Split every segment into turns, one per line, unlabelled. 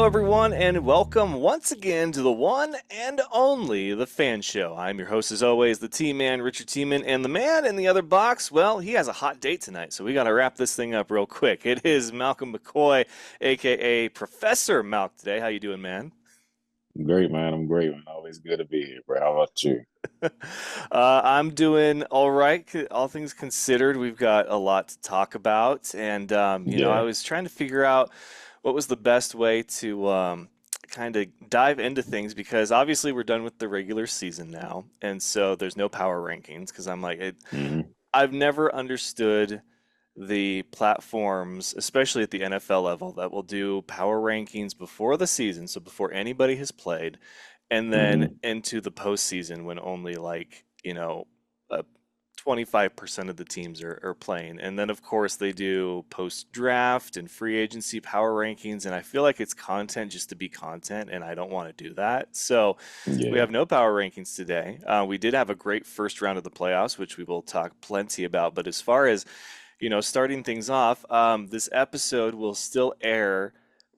everyone, and welcome once again to the one and only The Fan Show. I'm your host, as always, the T-Man, Richard T-Man, and the man in the other box, well, he has a hot date tonight, so we got to wrap this thing up real quick. It is Malcolm McCoy, aka Professor Malc today. How you doing, man?
Great, man. I'm great, man. Always good to be here, bro. How about you?
I'm doing all right. All things considered, we've got a lot to talk about, and I
Yeah.
was trying to figure out what was the best way to kind of dive into things because obviously we're done with the regular season now, and so there's no power rankings because
hmm
I've never understood the platforms, especially at the NFL level, that will do power rankings before the season, so before anybody has played, and then
hmm
into the postseason when only 25% of the teams are playing. And then, of course, they do post draft and free agency power rankings. And I feel like it's content just to be content, and I don't want to do that. So we
Yeah.
have no power rankings today. We did have a great first round of the playoffs, which we will talk plenty about. But as far as starting things off, this episode will still air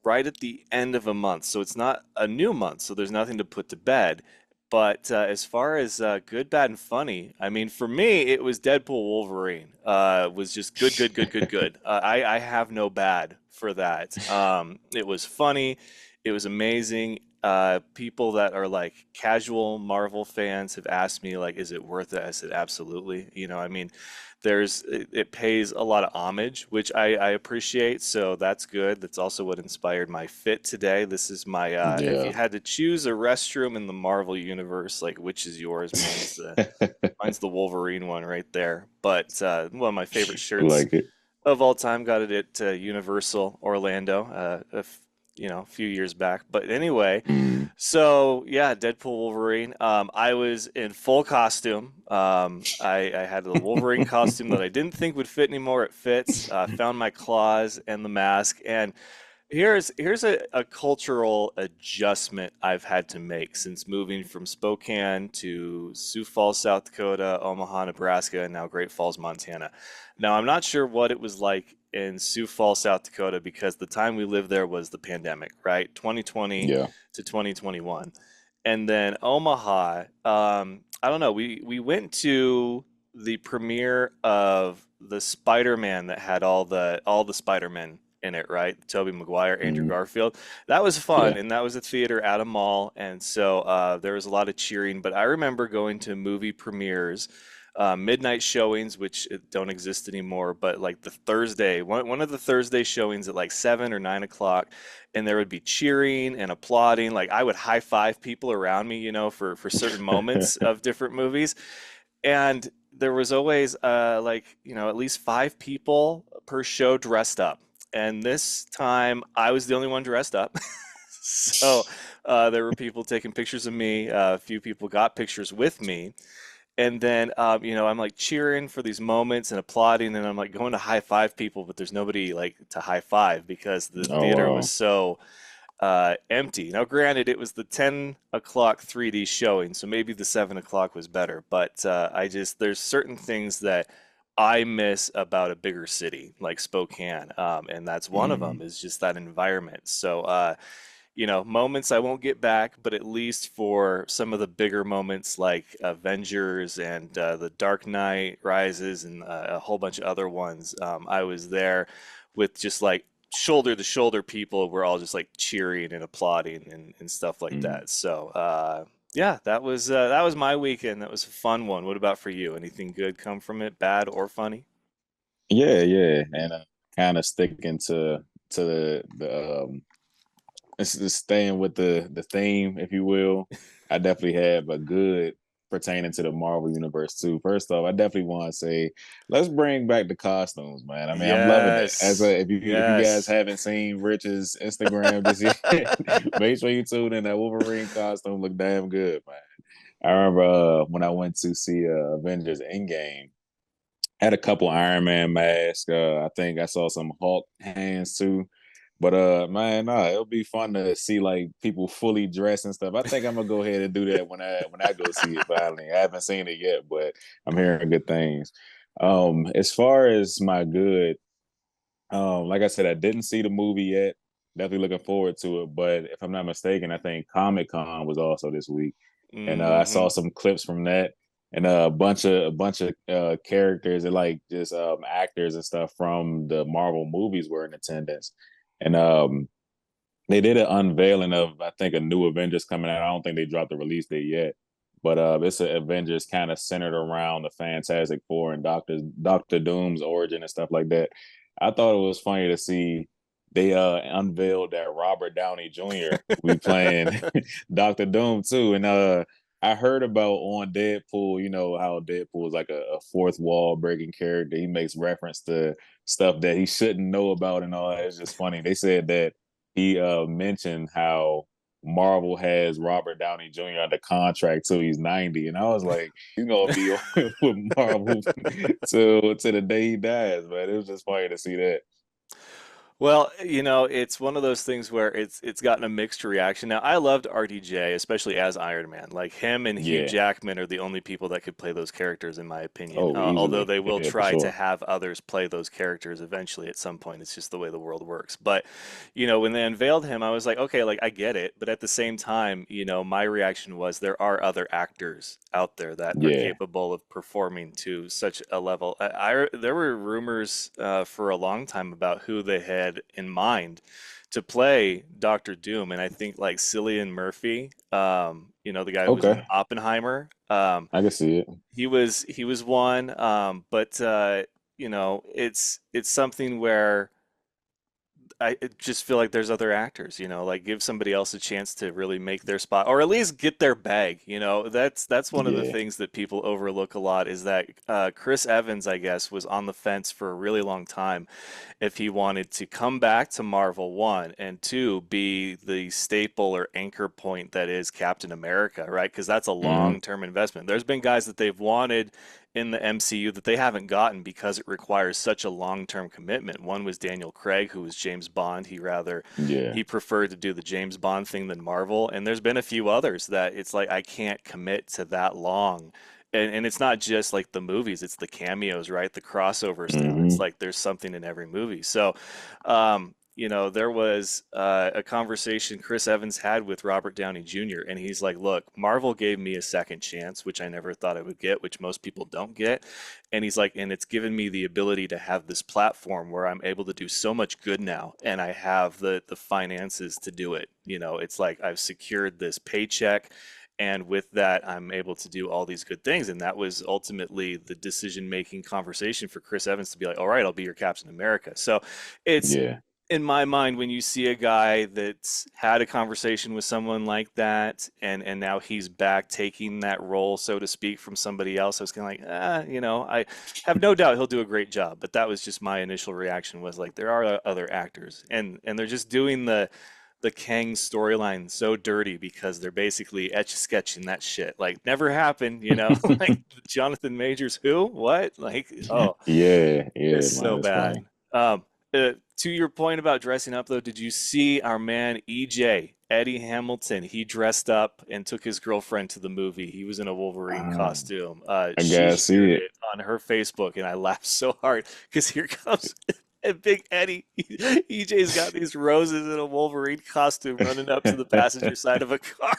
right at the end of a month. So it's not a new month, so there's nothing to put to bed. But as far as good, bad, and funny, I mean, for me, it was Deadpool Wolverine. Was just good, good, good, good, good. I have no bad for that. It was funny. It was amazing. People that are like casual Marvel fans have asked me, like, is it worth it? I said, absolutely. I mean, it pays a lot of homage, which I appreciate, so that's good. That's also what inspired my fit today. This is my if you
Yeah.
had to choose a restroom in the Marvel universe, like which is yours? Mine's the Wolverine one right there. But one of my favorite
I
shirts
like it.
of all time. Got it at Universal Orlando, a few years back. But anyway,
Mm.
so yeah, Deadpool Wolverine. I was in full costume. I had the Wolverine costume that I didn't think would fit anymore. It fits. Found my claws and the mask, and here's a cultural adjustment I've had to make since moving from Spokane to Sioux Falls, South Dakota, Omaha, Nebraska, and now Great Falls, Montana. Now, I'm not sure what it was like in Sioux Falls, South Dakota, because the time we lived there was the pandemic, right? 2020
Yeah.
to 2021. And then Omaha, I don't know, we went to the premiere of the Spider-Man that had all the Spider-Men in it, right? Tobey Maguire, Andrew
Mm.
Garfield. That was fun,
Yeah.
and that was a theater at a mall, and so there was a lot of cheering. But I remember going to movie premieres, midnight showings, which don't exist anymore, but like the Thursday, one of the Thursday showings at like 7 or 9 o'clock, and there would be cheering and applauding. Like I would high five people around me, for certain moments of different movies, and there was always at least five people per show dressed up. And this time I was the only one dressed up. So there were people taking pictures of me. A few people got pictures with me. And then, I'm like cheering for these moments and applauding, and I'm like going to high five people, but there's nobody like to high five because the
Oh
theater was
wow.
so empty. Now, granted, it was the 10 o'clock 3D showing, so maybe the 7 o'clock was better, but there's certain things that I miss about a bigger city like Spokane, and that's one of them
Mm.
is just that environment. So, moments I won't get back, but at least for some of the bigger moments like Avengers and The Dark Knight Rises and a whole bunch of other ones, I was there with just like shoulder to shoulder people. We're all just like cheering and applauding and stuff like
Mm.
that. So, yeah, that was my weekend. That was a fun one. What about for you? Anything good come from it, bad or funny?
Yeah, yeah. And kind of sticking to the it's staying with the theme, if you will. I definitely have a good pertaining to the Marvel universe too. First off, I definitely want to say let's bring back the costumes, man. I mean, I'm loving it. As
Yes,
a if you guys
yes.
haven't seen Rich's Instagram just yet, make sure you tune in. That Wolverine costume look damn good, man. I remember when I went to see Avengers Endgame, had a couple Iron Man masks. I think I saw some Hulk hands too. But man, nah, it'll be fun to see like people fully dressed and stuff. I think I'm gonna go ahead and do that when I go see it finally. I haven't seen it yet, but I'm hearing good things. As far as my good, like I said, I didn't see the movie yet, definitely looking forward to it. But if I'm not mistaken, I think Comic Con was also this week, and I saw
Hmm.
some clips from that, and a bunch of characters and like just actors and stuff from the Marvel movies were in attendance, and they did an unveiling of I think a new Avengers coming out. I don't think they dropped the release date yet, but it's an Avengers kind of centered around the Fantastic Four and Doctor Doom's origin and stuff like that. I thought it was funny to see they unveiled that Robert Downey Jr. will be playing Doctor Doom too, and I heard about on Deadpool, you know how Deadpool is like a fourth wall breaking character. He makes reference to stuff that he shouldn't know about and all that. It's just funny. They said that he mentioned how Marvel has Robert Downey Jr. under contract till he's 90, and I was like, he's gonna be with Marvel till the day he dies. But it was just funny to see that.
Well, it's one of those things where it's gotten a mixed reaction. Now, I loved RDJ, especially as Iron Man. Like him and Hugh
Yeah.
Jackman are the only people that could play those characters, in my opinion.
Oh,
Although
easily.
they will
Yeah, for
try to
sure.
have others play those characters eventually at some point. It's just the way the world works. But, when they unveiled him, I was like, okay, like I get it. But at the same time, my reaction was there are other actors out there that are
Yeah.
capable of performing to such a level. There were rumors for a long time about who they had in mind to play Doctor Doom, and I think like Cillian Murphy, the guy who was in
Okay.
Oppenheimer,
I can see it.
he was one, but it's something where I just feel like there's other actors, like give somebody else a chance to really make their spot or at least get their bag. That's one of the
Yeah.
things that people overlook a lot is that Chris Evans, I guess, was on the fence for a really long time if he wanted to come back to Marvel, one, and two, be the staple or anchor point that is Captain America, right? Because that's a
Hmm.
long-term investment. There's been guys that they've wanted in the MCU that they haven't gotten because it requires such a long-term commitment. One was Daniel Craig, who was James Bond.
Yeah.
He preferred to do the James Bond thing than Marvel. And there's been a few others that it's like I can't commit to that long. And it's not just like the movies, it's the cameos, right? The crossovers now. It's
Hmm.
like there's something in every movie. So, there was a conversation Chris Evans had with Robert Downey Jr., and he's like, look, Marvel gave me a second chance, which I never thought I would get, which most people don't get. And he's like, and it's given me the ability to have this platform where I'm able to do so much good now, and I have the finances to do it. It's like I've secured this paycheck. And with that, I'm able to do all these good things. And that was ultimately the decision making conversation for Chris Evans to be like, all right, I'll be your Captain America. So it's
Yeah.
in my mind when you see a guy that's had a conversation with someone like that and now he's back taking that role, so to speak, from somebody else, I was kind of like, I have no doubt he'll do a great job. But that was just my initial reaction was like, there are other actors and they're just doing the Kang storyline so dirty because they're basically etch a sketching that shit. Like never happened, like Jonathan Majors, who? What? Like, oh,
Yeah. Yeah,
it's so
man. It's
bad.
funny.
Um, to your point about dressing up, though, did you see our man EJ, Eddie Hamilton? He dressed up and took his girlfriend to the movie. He was in a Wolverine
Um,
costume.
I
She
gotta
shared
see it.
it on her Facebook, and I laughed so hard because here comes Big Eddie. EJ's got these roses in a Wolverine costume running up to the passenger side of a car.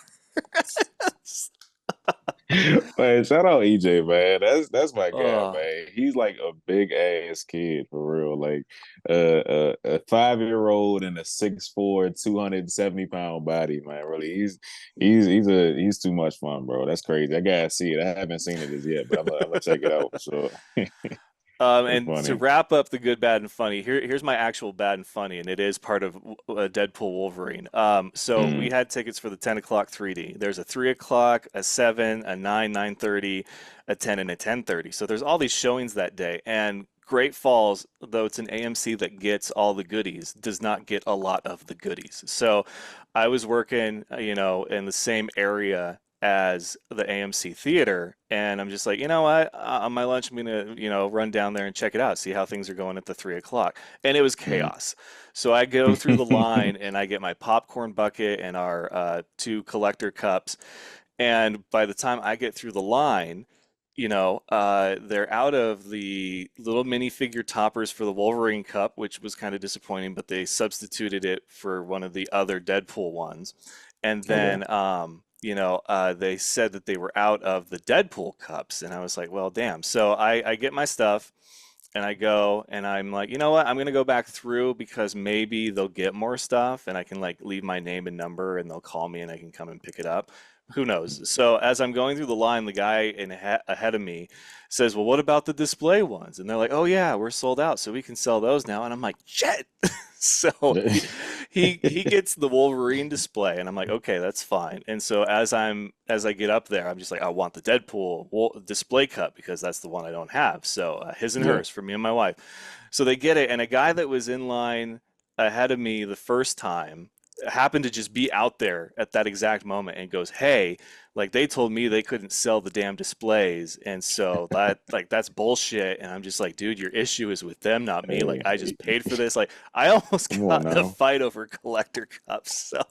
Man, shout out EJ, man. That's my guy,
Oh,
man. He's like a big ass kid for real. Like a 5-year-old and a 6'4", 270 pound body, man. Really, he's too much fun, bro. That's crazy. I gotta see it. I haven't seen it as yet, but I'm gonna check it out for sure. That's
And to
funny.
wrap up the good, bad, and funny, here's my actual bad and funny, and it is part of Deadpool Wolverine. So we
Mm,
had tickets for the 10 o'clock 3D. There's a 3 o'clock, a 7, a 9, 9:30, a 10, and a 10:30. So there's all these showings that day. And Great Falls, though it's an AMC that gets all the goodies, does not get a lot of the goodies. So I was working, in the same area as the AMC theater, and I'm just like, you know what? On my lunch, I'm gonna, run down there and check it out, see how things are going at the 3 o'clock. And it was
mm.
chaos. So I go through the line and I get my popcorn bucket and our two collector cups. And by the time I get through the line, they're out of the little minifigure toppers for the Wolverine Cup, which was kind of disappointing, but they substituted it for one of the other Deadpool ones. And
Okay.
then, they said that they were out of the Deadpool cups. And I was like, well, damn. So I get my stuff and I go and I'm like, you know what? I'm gonna go back through because maybe they'll get more stuff and I can like leave my name and number and they'll call me and I can come and pick it up. Who knows? So as I'm going through the line, the guy ahead of me says, "Well, what about the display ones?" And they're like, "Oh yeah, we're sold out, so we can sell those now." And I'm like, "Shit!" So he gets the Wolverine display, and I'm like, "Okay, that's fine." And so as I get up there, I'm just like, "I want the Deadpool display cup because that's the one I don't have." So his and
Yeah.
hers for me and my wife. So they get it, and a guy that was in line ahead of me the first time happened to just be out there at that exact moment and goes, "Hey, like they told me they couldn't sell the damn displays, and so that's bullshit." And I'm just like, "Dude, your issue is with them, not me. Like I just
Hey,
paid for this." Like I almost
come on
got in a
now.
fight over collector cups. So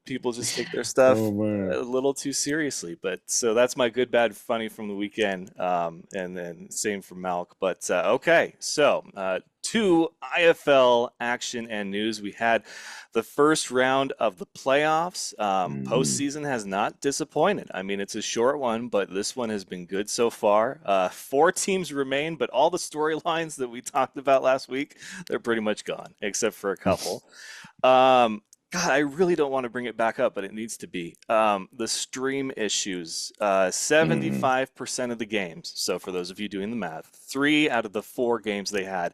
people just take their
Oh
stuff
man.
a little too seriously. But so that's my good, bad, funny from the weekend. And then same for Malc. But okay, so two IFL action and news. We had the first round of the playoffs.
Hmm.
Postseason has not disappointed. I mean, it's a short one, but this one has been good so far. Four teams remain, but all the storylines that we talked about last week, they're pretty much gone, except for a couple. Um, God, I really don't want to bring it back up, but it needs to be. The stream issues.
Hmm.
75% of the games. So for those of you doing the math, three out of the four games they had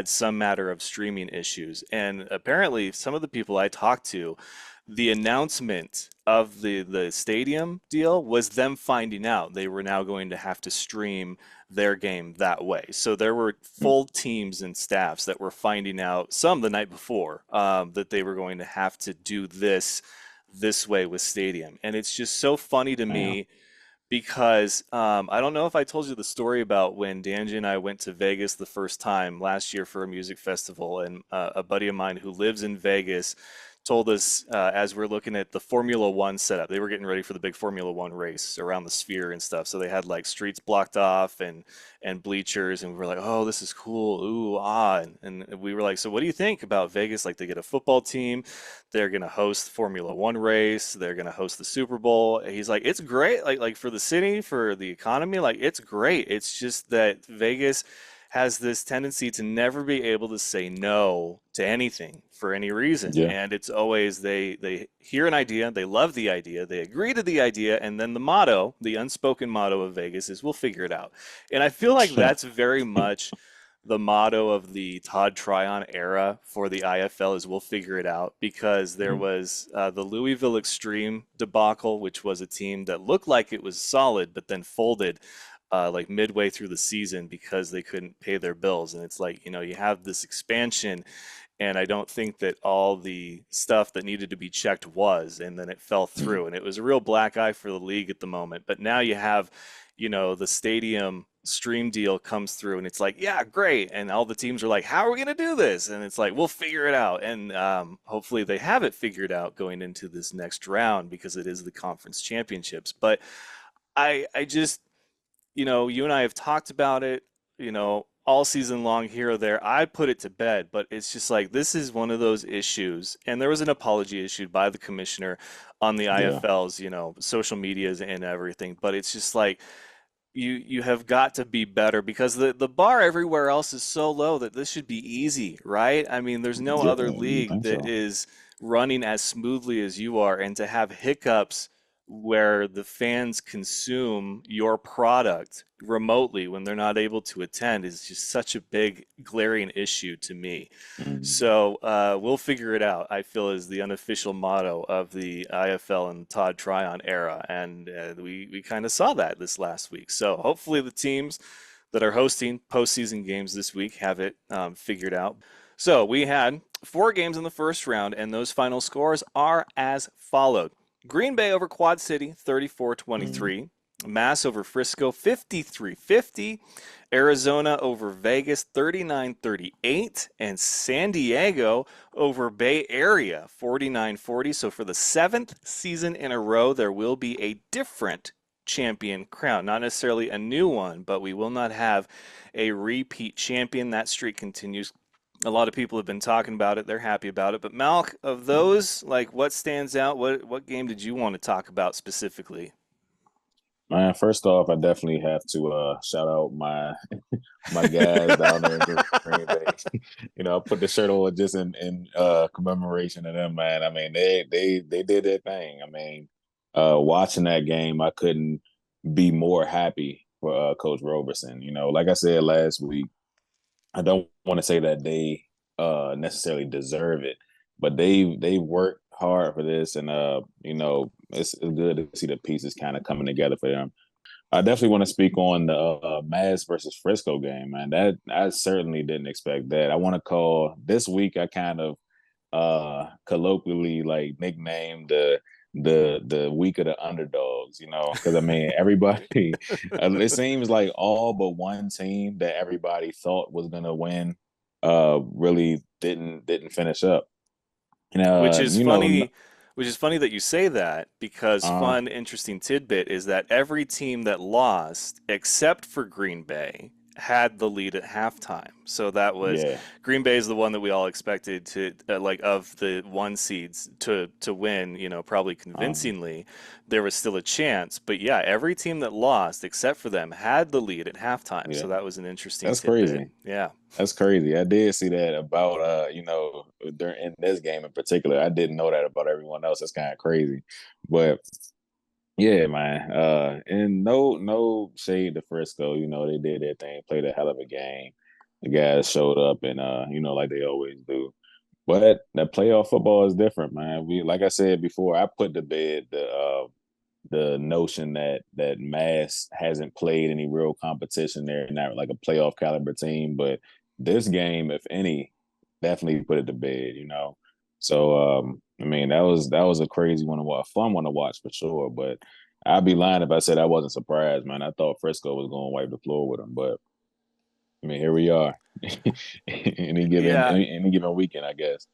some matter of streaming issues. And apparently, some of the people I talked to, the announcement of the stadium deal was them finding out they were now going to have to stream their game that way. So there were full teams and staffs that were finding out some the night before that they were going to have to do this way with Stadium, and it's just so funny to
Damn.
me because I don't know if I told you the story about when Danji and I went to Vegas the first time last year for a music festival, and a buddy of mine who lives in Vegas told us as we're looking at the Formula One setup, they were getting ready for the big Formula One race around the sphere and stuff. So they had like streets blocked off and bleachers, and we were like, "Oh, this is cool, ooh ah," and we were like, "So what do you think about Vegas? Like they get a football team." They're gonna host Formula One race. They're gonna host the Super Bowl. He's like, it's great, like for the city, for the economy, like it's great. It's just that Vegas has this tendency to never be able to say no to anything for any reason.
Yeah.
And it's always they hear an idea, they love the idea, they agree to the idea, and then the motto, the unspoken motto of Vegas is we'll figure it out. And I feel like that's very much the motto of the Todd Tryon era for the IFL is we'll figure it out because there
Mhm.
was the Louisville Extreme debacle, which was a team that looked like it was solid, but then folded like midway through the season because they couldn't pay their bills. And it's like, you have this expansion, and I don't think that all the stuff that needed to be checked was, and then it fell through. And it was a real black eye for the league at the moment. But now you have the stadium stream deal comes through and it's like, yeah, great. And all the teams are like, how are we going to do this? And it's like, we'll figure it out. And hopefully they have it figured out going into this next round because it is the conference championships. But I just, you and I have talked about it, all season long here or there. I put it to bed, but it's just like this is one of those issues. And there was an apology issued by the commissioner on the
Yeah.
IFL's, social medias and everything. But it's just like, you have got to be better because the bar everywhere else is so low that this should be easy, right? I mean, there's no
Yeah.
other
You
league
think
that
so?
is running as smoothly as you are, and to have hiccups where the fans consume your product remotely when they're not able to attend is just such a big glaring issue to me.
Mhm.
So we'll figure it out, I feel, is the unofficial motto of the IFL and Todd Tryon era. And we kind of saw that this last week. So hopefully the teams that are hosting postseason games this week have it figured out. So we had four games in the first round, and those final scores are as followed. Green Bay over Quad City,
Mhm.
34-23. Mass over Frisco, 53-50. Arizona over Vegas 39-38, and San Diego over Bay Area 49-40. So for the seventh season in a row, there will be a different champion crown. Not necessarily a new one, but we will not have a repeat champion. That streak continues. A lot of people have been talking about it. They're happy about it. But Malc, of those, like what stands out? What game did you want to talk about specifically?
Man, first off, I definitely have to shout out my guys down there in Green Bay. I put the shirt on just in commemoration of them, man. I mean, they did their thing. I mean, watching that game, I couldn't be more happy for Coach Roberson. Like I said last week, I don't want to say that they necessarily deserve it, but they worked hard for this, and it's good to see the pieces kind of coming together for them. I definitely want to speak on the Mavs versus Frisco game, man. That I certainly didn't expect that. I want to call this week. I kind of colloquially like nicknamed the week of the underdogs, because I mean everybody. It seems like all but one team that everybody thought was gonna win, really didn't finish up. And
Which is funny, which is funny that you say that because
uh,
fun, interesting tidbit is that every team that lost, except for Green Bay, had the lead at halftime. So that was
yeah,
Green Bay is the one that we all expected to like of the one seeds to win, probably
um,
convincingly. There was still a chance, but yeah, every team that lost except for them had the lead at halftime.
yeah,
So that was an interesting
that's
tidbit.
crazy.
Yeah.
That's crazy. I did see that about during in this game in particular. I didn't know that about everyone else. That's kind of crazy. But yeah, man. And no shade to Frisco. They did their thing, played a hell of a game. The guys showed up and like they always do. But that playoff football is different, man. We like I said before, I put to bed the notion that Mass hasn't played any real competition there, not like a playoff caliber team. But this game, if any, definitely put it to bed. So I mean that was a crazy one to watch, fun one to watch for sure. But I'd be lying if I said I wasn't surprised, man. I thought Frisco was going to wipe the floor with them, but I mean here we are. any given
Yeah,
any, any given weekend, I guess.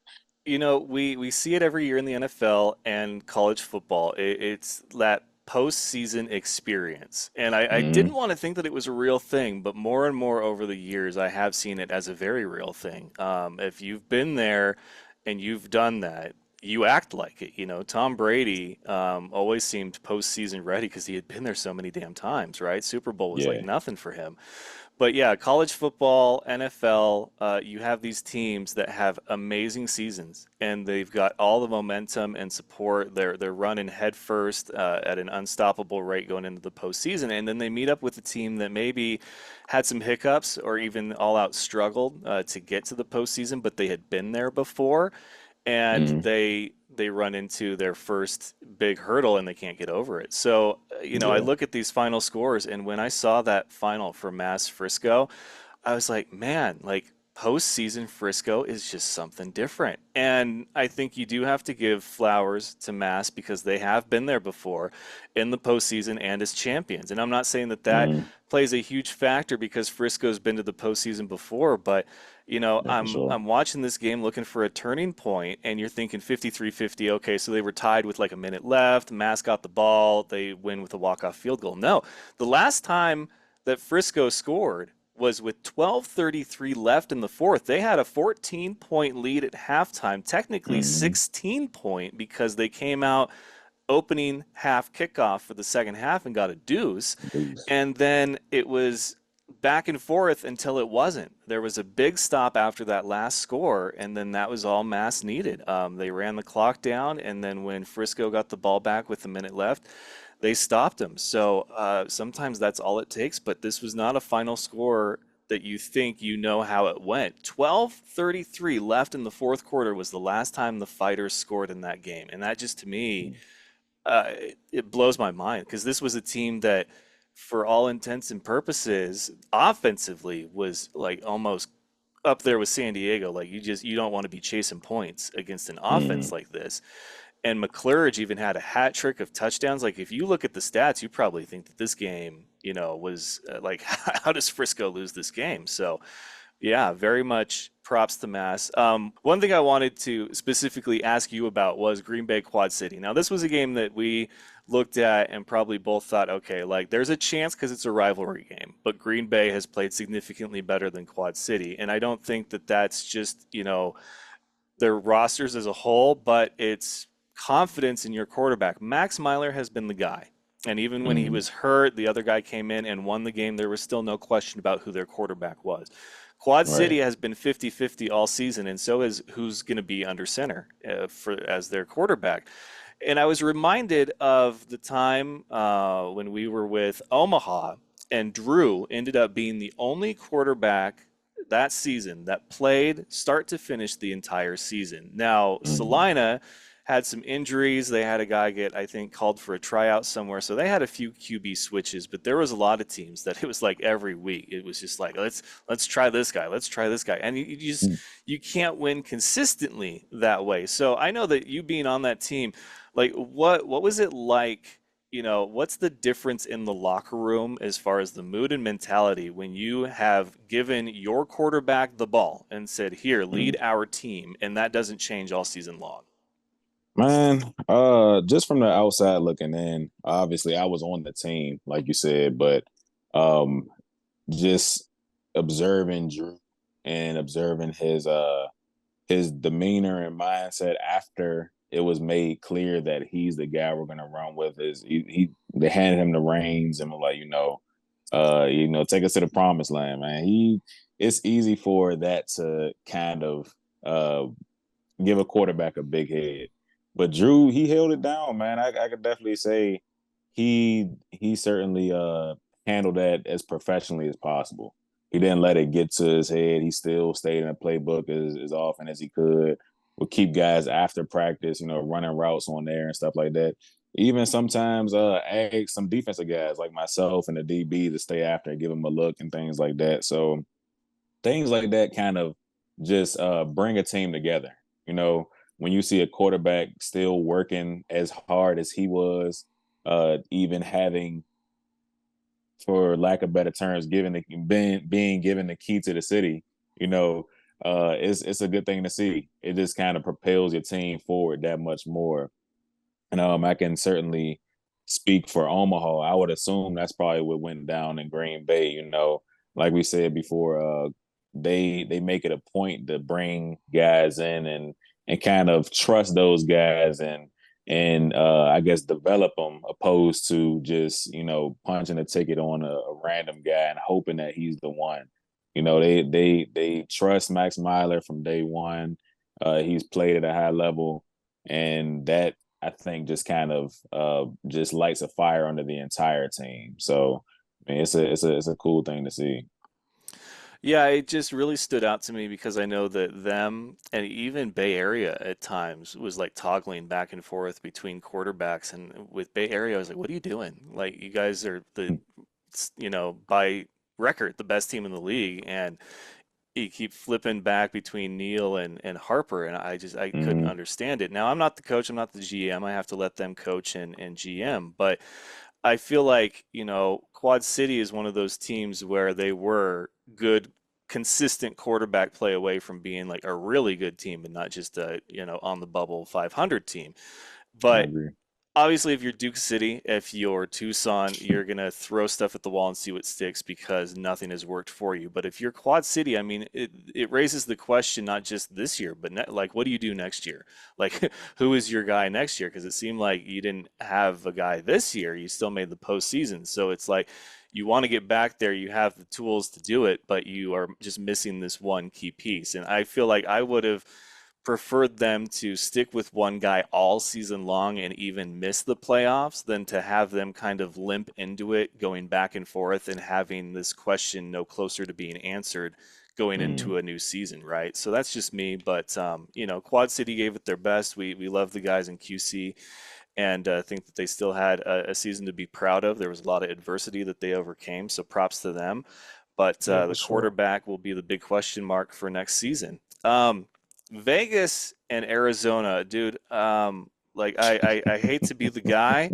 we see it every year in the NFL and college football. It's that postseason experience. And I didn't
Mm-hmm.
want to think that it was a real thing, but more and more over the years, I have seen it as a very real thing. If you've been there and you've done that, you act like it. Tom Brady always seemed postseason ready because he had been there so many damn times, right? Super Bowl was like
Yeah.
nothing for him. But yeah, college football, NFL, you have these teams that have amazing seasons, and they've got all the momentum and support. They're running headfirst at an unstoppable rate going into the postseason, and then they meet up with a team that maybe had some hiccups or even all out struggled to get to the postseason, but they had been there before, and
Mm-hmm.
they run into their first big hurdle and they can't get over it. So, I
Yeah.
look at these final scores, and when I saw that final for Mass Frisco, I was like, man, like postseason Frisco is just something different. And I think you do have to give flowers to Mass because they have been there before in the postseason and as champions. And I'm not saying that that
Mm-hmm.
plays a huge factor because Frisco's been to the postseason before, but
Yeah, for
I'm
sure.
I'm watching this game looking for a turning point, and you're thinking 53-50. Okay, so they were tied with like a minute left. Mass got the ball. They win with a walk-off field goal. No, the last time that Frisco scored was with 12:33 left in the fourth. They had a 14-point lead at halftime, technically
Mm-hmm.
16-point because they came out opening half kickoff for the second half and got a deuce.
Deuce.
And then it was back and forth until it wasn't. There was a big stop after that last score, and then that was all Mass needed. They ran the clock down, and then when Frisco got the ball back with a minute left, they stopped them. So sometimes that's all it takes, but this was not a final score that you think you know how it went. 12:33 left in the fourth quarter was the last time the Fighters scored in that game. And that just to me it blows my mind because this was a team that, for all intents and purposes, offensively was like almost up there with San Diego. Like you don't want to be chasing points against an offense
Mm-hmm.
like this. And McClurge even had a hat trick of touchdowns. Like if you look at the stats, you probably think that this game, was like how does Frisco lose this game? So yeah, very much props to Mass. One thing I wanted to specifically ask you about was Green Bay Quad City. Now, this was a game that we looked at and probably both thought, okay, like there's a chance because it's a rivalry game, but Green Bay has played significantly better than Quad City. And I don't think that that's just, their rosters as a whole, but it's confidence in your quarterback. Max Myler has been the guy. And even when he
Mm,
was hurt, the other guy came in and won the game. There was still no question about who their quarterback was. Quad
right.
City has been 50-50 all season, and so is who's going to be under center as their quarterback. And I was reminded of the time when we were with Omaha, and Drew ended up being the only quarterback that season that played start to finish the entire season. Now,
Mm,
Salina had some injuries. They had a guy get, I think, called for a tryout somewhere. So they had a few QB switches, but there was a lot of teams that it was like every week. It was just like, let's try this guy, let's try this guy. And you just
mm.
you can't win consistently that way. So I know that you being on that team, like what was it like? What's the difference in the locker room as far as the mood and mentality when you have given your quarterback the ball and said, "Here,
Mm.
lead our team," and that doesn't change all season long?
Man, just from the outside looking in, obviously I was on the team, like you said, but um, just observing Drew and observing his demeanor and mindset after it was made clear that he's the guy we're gonna run with. Is he they handed him the reins and were like, take us to the promised land, man. It's easy for that to kind of uh give a quarterback a big head. But Drew, he held it down, man. I could definitely say he certainly handled that as professionally as possible. He didn't let it get to his head. He still stayed in the playbook as often as he could. Would keep guys after practice, running routes on there and stuff like that. Even sometimes ask some defensive guys like myself and the DB to stay after and give him a look and things like that. So things like that kind of just bring a team together. You know, when you see a quarterback still working as hard as he was, even having, for lack of better terms, being given the key to the city, you know, it's a good thing to see. It just kind of propels your team forward that much more. And I can certainly speak for Omaha. I would assume that's probably what went down in Green Bay. Like we said before, they make it a point to bring guys in and kind of trust those guys and I guess develop them, opposed to just punching a ticket on a random guy and hoping that he's the one. They trust Max Myler from day one. He's played at a high level, and that, I think, just kind of just lights a fire under the entire team. So, I mean, it's a cool thing to see.
Yeah, it just really stood out to me because I know that them and even Bay Area at times was like toggling back and forth between quarterbacks. And with Bay Area, I was like, what are you doing? Like, you guys are by record, the best team in the league. And you keep flipping back between Neil and Harper. And I couldn't
Mm-hmm.
understand it. Now, I'm not the coach, I'm not the GM. I have to let them coach and GM. But I feel like, Quad City is one of those teams where they were good, consistent quarterback play away from being like a really good team and not just a, on the bubble 500 team.
I
But
agree.
obviously, if you're Duke City, if you're Tucson, you're going to throw stuff at the wall and see what sticks because nothing has worked for you. But if you're Quad City, I mean, it raises the question not just this year, but like, what do you do next year? Like, who is your guy next year? Because it seemed like you didn't have a guy this year. You still made the postseason. So it's like you want to get back there. You have the tools to do it, but you are just missing this one key piece. And I feel like I would have preferred them to stick with one guy all season long and even miss the playoffs than to have them kind of limp into it, going back and forth and having this question no closer to being answered going
Mm,
into a new season, right? So that's just me, but Quad City gave it their best. We love the guys in QC and think that they still had a season to be proud of. There was a lot of adversity that they overcame, so props to them. But
yeah, for
the
sure.
quarterback will be the big question mark for next season. Vegas and Arizona, dude. Like I hate to be the guy,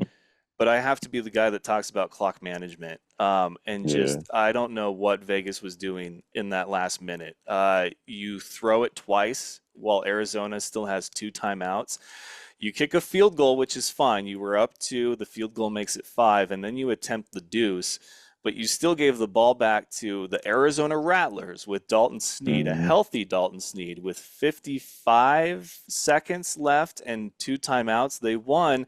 but I have to be the guy that talks about clock management. And
Yeah.
just I don't know what Vegas was doing in that last minute. You throw it twice while Arizona still has two timeouts. You kick a field goal, which is fine. You were up two, the field goal makes it five, and then you attempt the deuce, but you still gave the ball back to the Arizona Rattlers with Dalton Snead, a
Hmm.
healthy Dalton Snead, with 55 seconds left and two timeouts. They won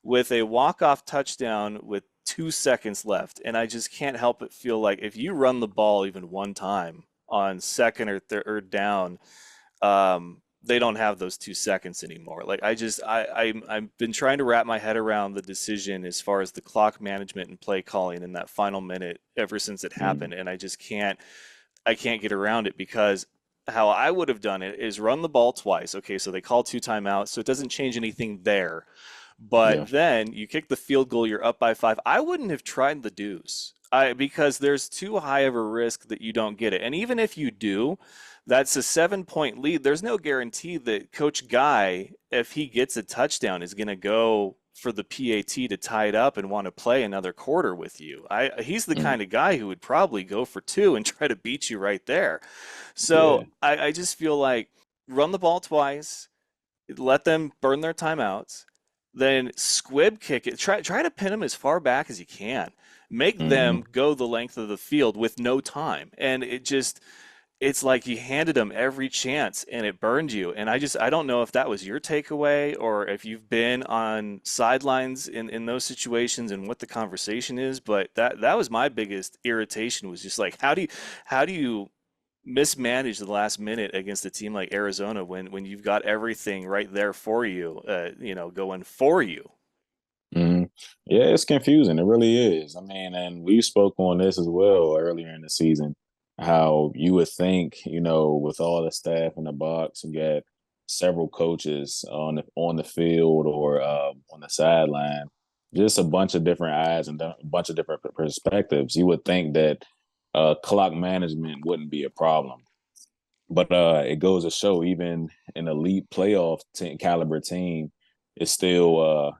with a walk-off touchdown with 2 seconds left. And I just can't help but feel like if you run the ball even one time on second or third down, they don't have those 2 seconds anymore. Like I've been trying to wrap my head around the decision as far as the clock management and play calling in that final minute ever since it
Hmm.
happened, and I can't get around it because how I would have done it is run the ball twice. Okay, so they call two timeouts, so it doesn't change anything there.
Yeah.
But then you kick the field goal, you're up by five. I wouldn't have tried the deuce. Because there's too high of a risk that you don't get it. And even if you do, that's a 7 point lead. There's no guarantee that Coach Guy, if he gets a touchdown, is going to go for the PAT to tie it up and want to play another quarter with you. He's the
Hmm.
kind of guy who would probably go for two and try to beat you right there. So
Yeah.
I just feel like run the ball twice, let them burn their timeouts, then squib kick it. Try to pin them as far back as you can. Make
Hmm.
them go the length of the field with no time. And it's like you handed them every chance and it burned you. And I don't know if that was your takeaway or if you've been on sidelines in those situations and what the conversation is, but that was my biggest irritation was just like how do you mismanage the last minute against a team like Arizona when you've got everything right there for you, going for you.
Hmm. Yeah, it's confusing. It really is. I mean, and we spoke on this as well earlier in the season, how you would think, with all the staff in the box, you got several coaches on the field or on the sideline, just a bunch of different eyes and a bunch of different perspectives. You would think that clock management wouldn't be a problem. But it goes to show, even an elite playoff caliber team is still,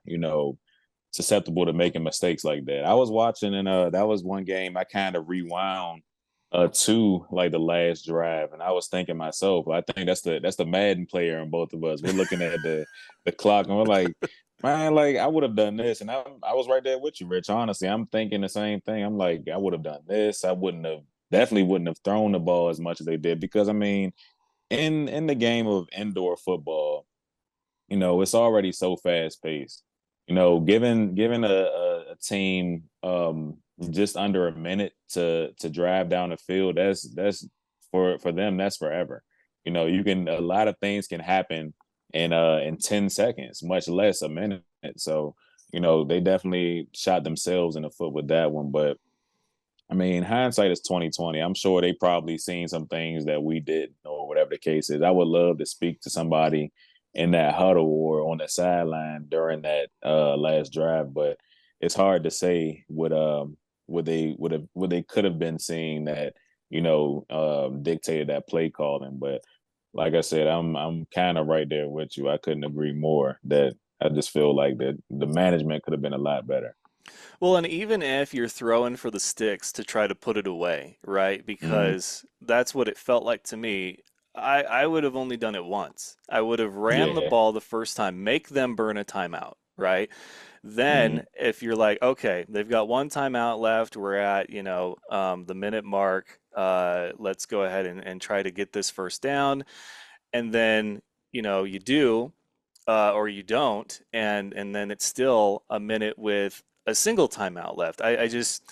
susceptible to making mistakes like that. I was watching, and that was one game I kind of rewound to like the last drive, and I was thinking myself, I think that's the Madden player in both of us. We're looking at the clock, and we're like, man, like I would have done this, and I was right there with you, Rich. Honestly, I'm thinking the same thing. I'm like, I would have done this. I wouldn't have definitely wouldn't have thrown the ball as much as they did because I mean, in the game of indoor football, it's already so fast paced. Given a team just under a minute to drive down the field, that's for them, that's forever. You can a lot of things can happen in 10 seconds, much less a minute. So, they definitely shot themselves in the foot with that one. But I mean, hindsight is 2020. I'm sure they probably seen some things that we didn't, or whatever the case is. I would love to speak to somebody in that huddle or on the sideline during that last drive, but it's hard to say what they could have been seeing that dictated that play calling. But like I said, I'm kind of right there with you. I couldn't agree more. That I just feel like that the management could have been a lot better.
Well, and even if you're throwing for the sticks to try to put it away, right?
Mm-hmm.
Because that's what it felt like to me. I would have only done it once. I would have ran the
Yeah.
ball the first time, make them burn a timeout, right?
Mm-hmm.
Then, if you're like, okay, they've got one timeout left, we're at, the minute mark, let's go ahead and try to get this first down. And then, you do, or you don't, and then it's still a minute with a single timeout left. I just,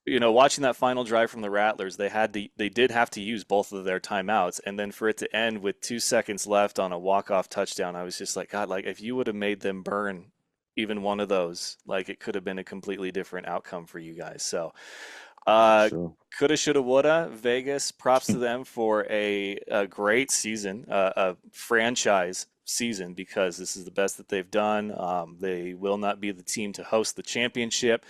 watching that final drive from the Rattlers, they did have to use both of their timeouts, and then for it to end with 2 seconds left on a walk-off touchdown, I was just like, God, like if you would have made them burn even one of those, like it could have been a completely different outcome for you guys. So,
For
uh,
sure.
coulda, shoulda, woulda. Vegas, props to them for a great season, a franchise season, because this is the best that they've done. They will not be the team to host the championship,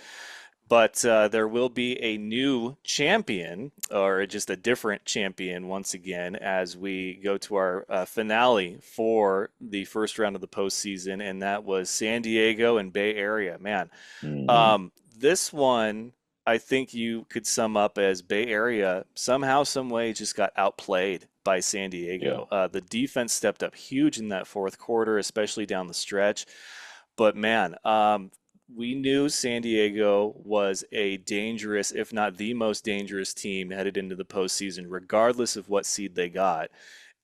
but there will be a new champion, or just a different champion once again, as we go to our finale for the first round of the postseason, and that was San Diego and Bay Area. Man,
Hmm.
this one, I think you could sum up as Bay Area somehow, some way just got outplayed by San
Yeah,
Diego. The defense stepped up huge in that fourth quarter, especially down the stretch. But man, we knew San Diego was a dangerous, if not the most dangerous team headed into the postseason, regardless of what seed they got.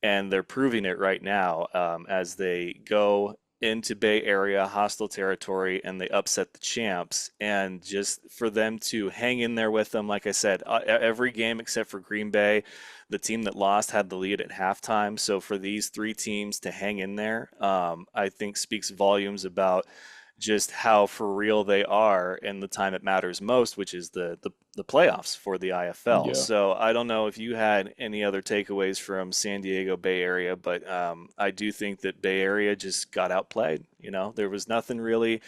And they're proving it right now as they go into Bay Area hostile territory and they upset the champs. And just for them to hang in there with them, like I said, every game except for Green Bay, the team that lost had the lead at halftime. So for these three teams to hang in there, I think speaks volumes about just how for real they are in the time it matters most, which is the playoffs for the IFL.
yeah.
So I don't know if you had any other takeaways from San Diego Bay Area, but I do think that Bay Area just got outplayed. There was nothing really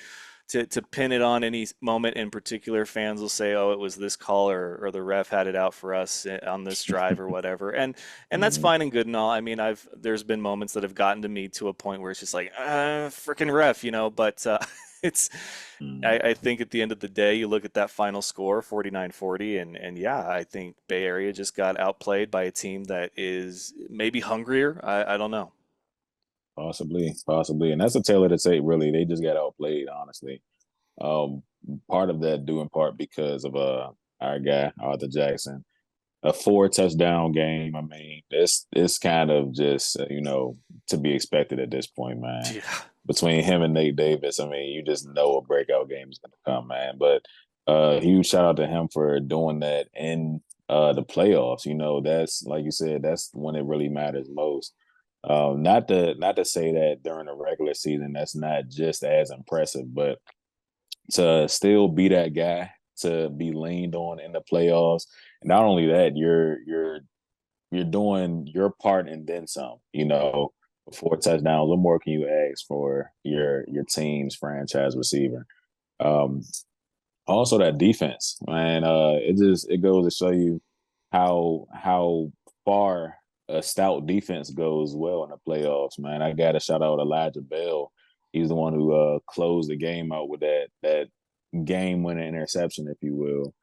to pin it on any moment in particular. Fans will say, "Oh, it was this call, or the ref had it out for us on this drive, or whatever," and that's
Hmm.
fine and good and all. I mean, there's been moments that have gotten to me to a point where it's just like, freaking ref, but it's.
Hmm.
I think at the end of the day, you look at that final score, 49-40, and yeah, I think Bay Area just got outplayed by a team that is maybe hungrier. I don't know.
Possibly, and that's a tale of the tape. Really, they just got outplayed. Honestly, um, part of that due in part because of our guy Arthur Jackson, a four touchdown game. I mean, it's kind of just to be expected at this point, man.
Yeah.
Between him and Nate Davis, I mean, you just know a breakout game is going to come, man. But huge shout out to him for doing that in the playoffs. That's like you said, that's when it really matters most. Not to say that during the regular season that's not just as impressive, but to still be that guy to be leaned on in the playoffs. And not only that, you're doing your part and then some. Four touchdowns. What more can you ask for your team's franchise receiver? Um, Also that defense, man. It goes to show you how far a stout defense goes well in the playoffs, man. I got to shout out Elijah Bell. He's the one who closed the game out with that game winning interception, if you will.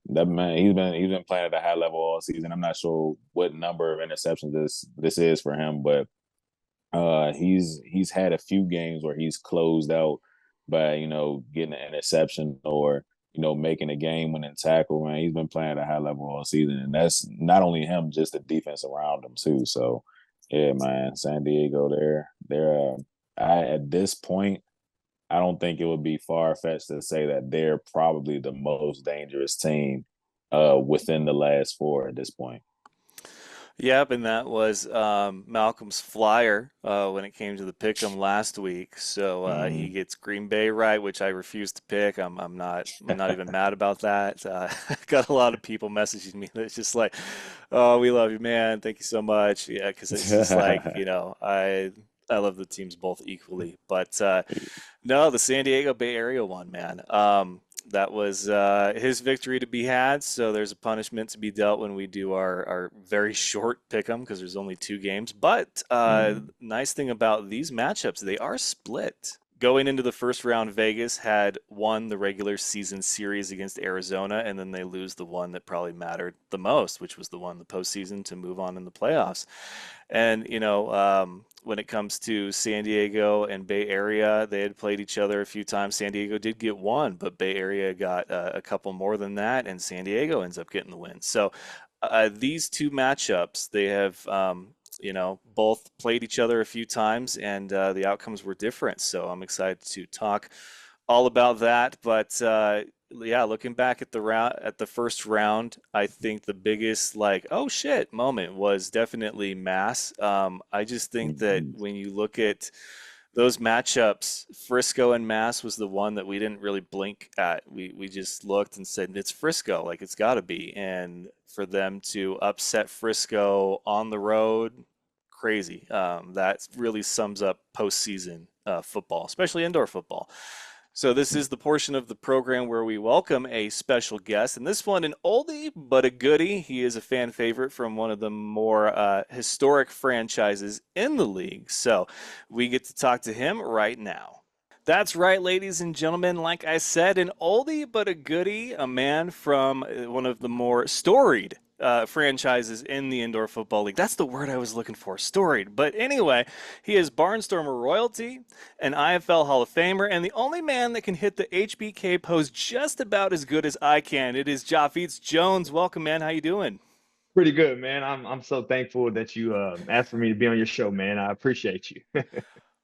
That man, he's been playing at a high level all season. I'm not sure what number of interceptions this is for him, but he's had a few games where he's closed out by getting an interception or making a game winning tackle. Man, he's been playing at a high level all season, and that's not only him, just the defense around him too. So, yeah, man, San Diego, they're at this point, I don't think it would be far fetched to say that they're probably the most dangerous team within the last four at this point.
Yep, and that was Malcolm's flyer when it came to the pick 'em last week. So he
Mm-hmm.
gets Green Bay right, which I refuse to pick. I'm not even mad about that. Got a lot of people messaging me that's just like, "Oh, we love you, man. Thank you so much." Yeah, because it's just like I love the teams both equally, but no, the San Diego Bay Area one, man. That was his victory to be had. So there's a punishment to be dealt when we do our very short pick 'em because there's only two games. But
Mm-hmm.
nice thing about these matchups, they are split. Going into the first round, Vegas had won the regular season series against Arizona, and then they lose the one that probably mattered the most, which was the one in the postseason to move on in the playoffs. And, when it comes to San Diego and Bay Area, they had played each other a few times. San Diego did get one, but Bay Area got a couple more than that, and San Diego ends up getting the win. So these two matchups, they have, both played each other a few times, and the outcomes were different. So I'm excited to talk all about that. But yeah, looking back at the first round, I think the biggest like oh shit moment was definitely Mass. I just think that
Mm-hmm.
when you look at those matchups, Frisco and Mass was the one that we didn't really blink at. We just looked and said it's Frisco, like it's got to be. And for them to upset Frisco on the road, crazy. That really sums up postseason football, especially indoor football. So this is the portion of the program where we welcome a special guest, and this one an oldie but a goodie. He is a fan favorite from one of the more historic franchises in the league. So we get to talk to him right now. That's right, ladies and gentlemen. Like I said, an oldie but a goodie, a man from one of the more storied franchises in the Indoor Football League. That's the word I was looking for, storied. But anyway, he is Barnstormer royalty, an IFL Hall of Famer, and the only man that can hit the HBK pose just about as good as I can. It is Javicz Jones. Welcome, man. How you doing?
Pretty good, man. I'm so thankful that you asked for me to be on your show, man. I appreciate you.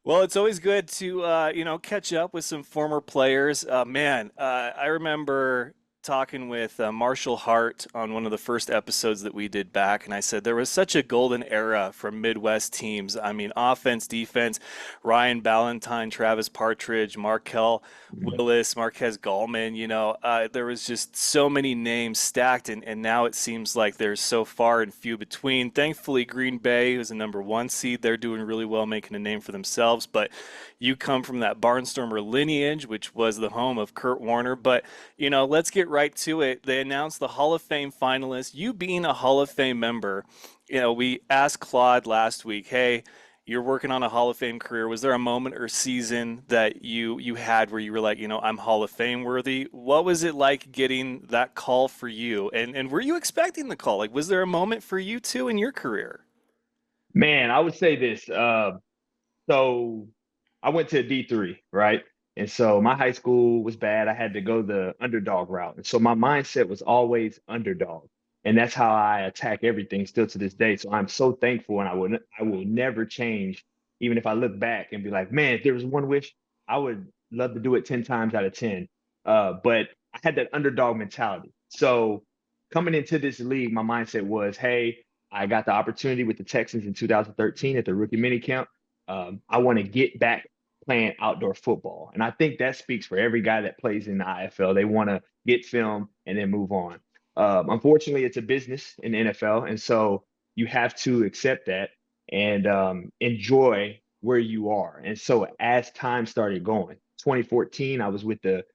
Well, it's always good to catch up with some former players. Man, I remember talking with Marshall Hart on one of the first episodes that we did back, and I said there was such a golden era for Midwest teams. I mean, offense, defense, Ryan Ballantyne, Travis Partridge, Markel Willis, Marquez Gallman. There was just so many names stacked, and now it seems like there's so far and few between. Thankfully, Green Bay, who's a number one seed, they're doing really well, making a name for themselves. But you come from that Barnstormer lineage, which was the home of Kurt Warner. But let's get right to it. They announced the Hall of Fame finalists. You being a Hall of Fame member, we asked Claude last week, hey, you're working on a Hall of Fame career. Was there a moment or season that you had where you were like, I'm Hall of Fame worthy? What was it like getting that call for you? And were you expecting the call? Like, was there a moment for you too in your career?
Man, I would say this. So I went to D3, right? And so my high school was bad. I had to go the underdog route. And so my mindset was always underdog. And that's how I attack everything still to this day. So I'm so thankful and I will never change. Even if I look back and be like, man, if there was one wish, I would love to do it 10 times out of 10. But I had that underdog mentality. So coming into this league, my mindset was, hey, I got the opportunity with the Texans in 2013 at the rookie minicamp. I want to get back playing outdoor football. And I think that speaks for every guy that plays in the IFL. They want to get film and then move on. Unfortunately, it's a business in the NFL. And so you have to accept that and enjoy where you are. And so as time started going, 2014, I was with the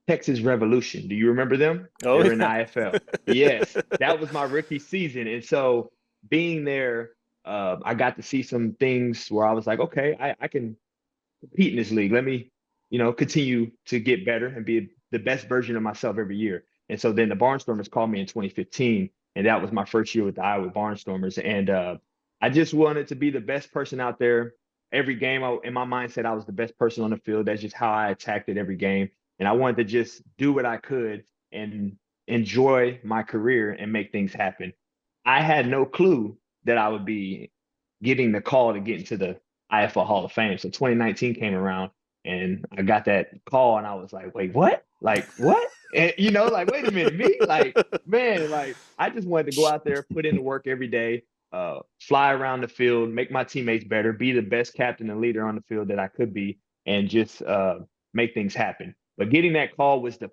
Texas Revolution. Do you remember them? They
Oh
were in the
yeah.
IFL. Yes, that was my rookie season. And so being there, I got to see some things where I was like, okay, I can compete in this league. Let me, continue to get better and be the best version of myself every year. And so then the Barnstormers called me in 2015, and that was my first year with the Iowa Barnstormers. And I just wanted to be the best person out there. Every game, in my mindset, I was the best person on the field. That's just how I attacked it every game. And I wanted to just do what I could and enjoy my career and make things happen. I had no clue that I would be getting the call to get into the IFL Hall of Fame. So 2019 came around and I got that call and I was like, wait, what? Like, what? And, like, wait a minute, me? Like, man, like, I just wanted to go out there, put in the work every day, fly around the field, make my teammates better, be the best captain and leader on the field that I could be, and just make things happen. But getting that call was the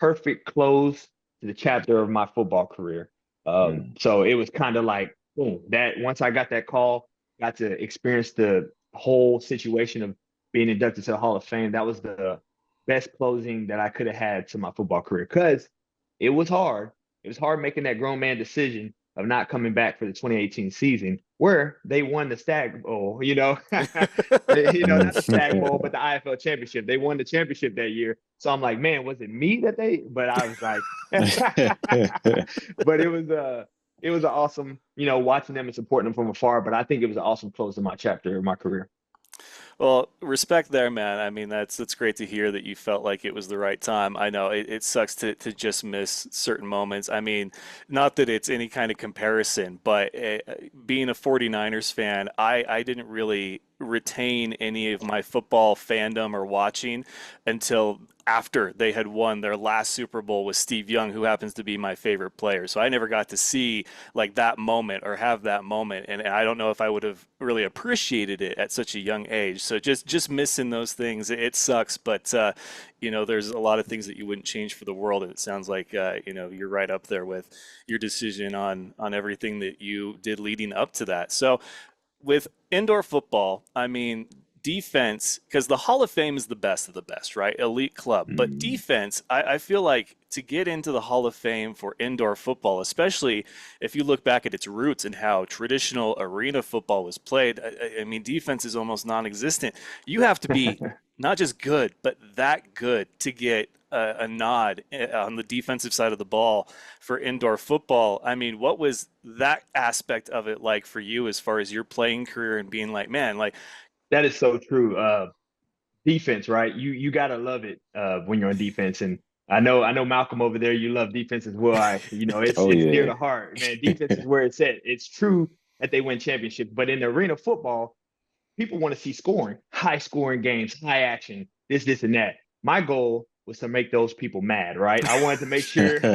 perfect close to the chapter of my football career.
Mm.
So it was kind of like, boom, that once I got that call, got to experience the whole situation of being inducted to the Hall of Fame. That was the best closing that I could have had to my football career because it was hard. It was hard making that grown man decision of not coming back for the 2018 season where they won the Stag Bowl, not the Stag Bowl, but the IFL championship. They won the championship that year. So I'm like, man, was it me that but I was like, but it was an awesome, watching them and supporting them from afar. But I think it was an awesome close to my chapter of my career.
Well, respect there, man. I mean, that's great to hear that you felt like it was the right time. I know it sucks to just miss certain moments. I mean, not that it's any kind of comparison, but being a 49ers fan, I didn't really retain any of my football fandom or watching until after they had won their last Super Bowl with Steve Young, who happens to be my favorite player. So I never got to see like that moment or have that moment, and I don't know if I would have really appreciated it at such a young age. So just missing those things, it sucks. But there's a lot of things that you wouldn't change for the world, and it sounds like you're right up there with your decision on everything that you did leading up to that. So with indoor football, I mean, defense, because the Hall of Fame is the best of the best, right? Elite club. But
Mm.
defense, I feel like to get into the Hall of Fame for indoor football, especially if you look back at its roots and how traditional arena football was played, I mean, defense is almost non existent. You have to be not just good, but that good to get a nod on the defensive side of the ball for indoor football. I mean, what was that aspect of it like for you as far as your playing career and being like, man, like,
That is so true. Defense, right? You gotta love it when you're on defense. And I know Malcolm over there, you love defense as well. It's
Oh
it's dear
yeah.
to heart, man. Defense is where it's at. It's true that they win championships, but in the arena of football, people want to see scoring, high scoring games, high action, this, and that. My goal was to make those people mad, right? I wanted to make sure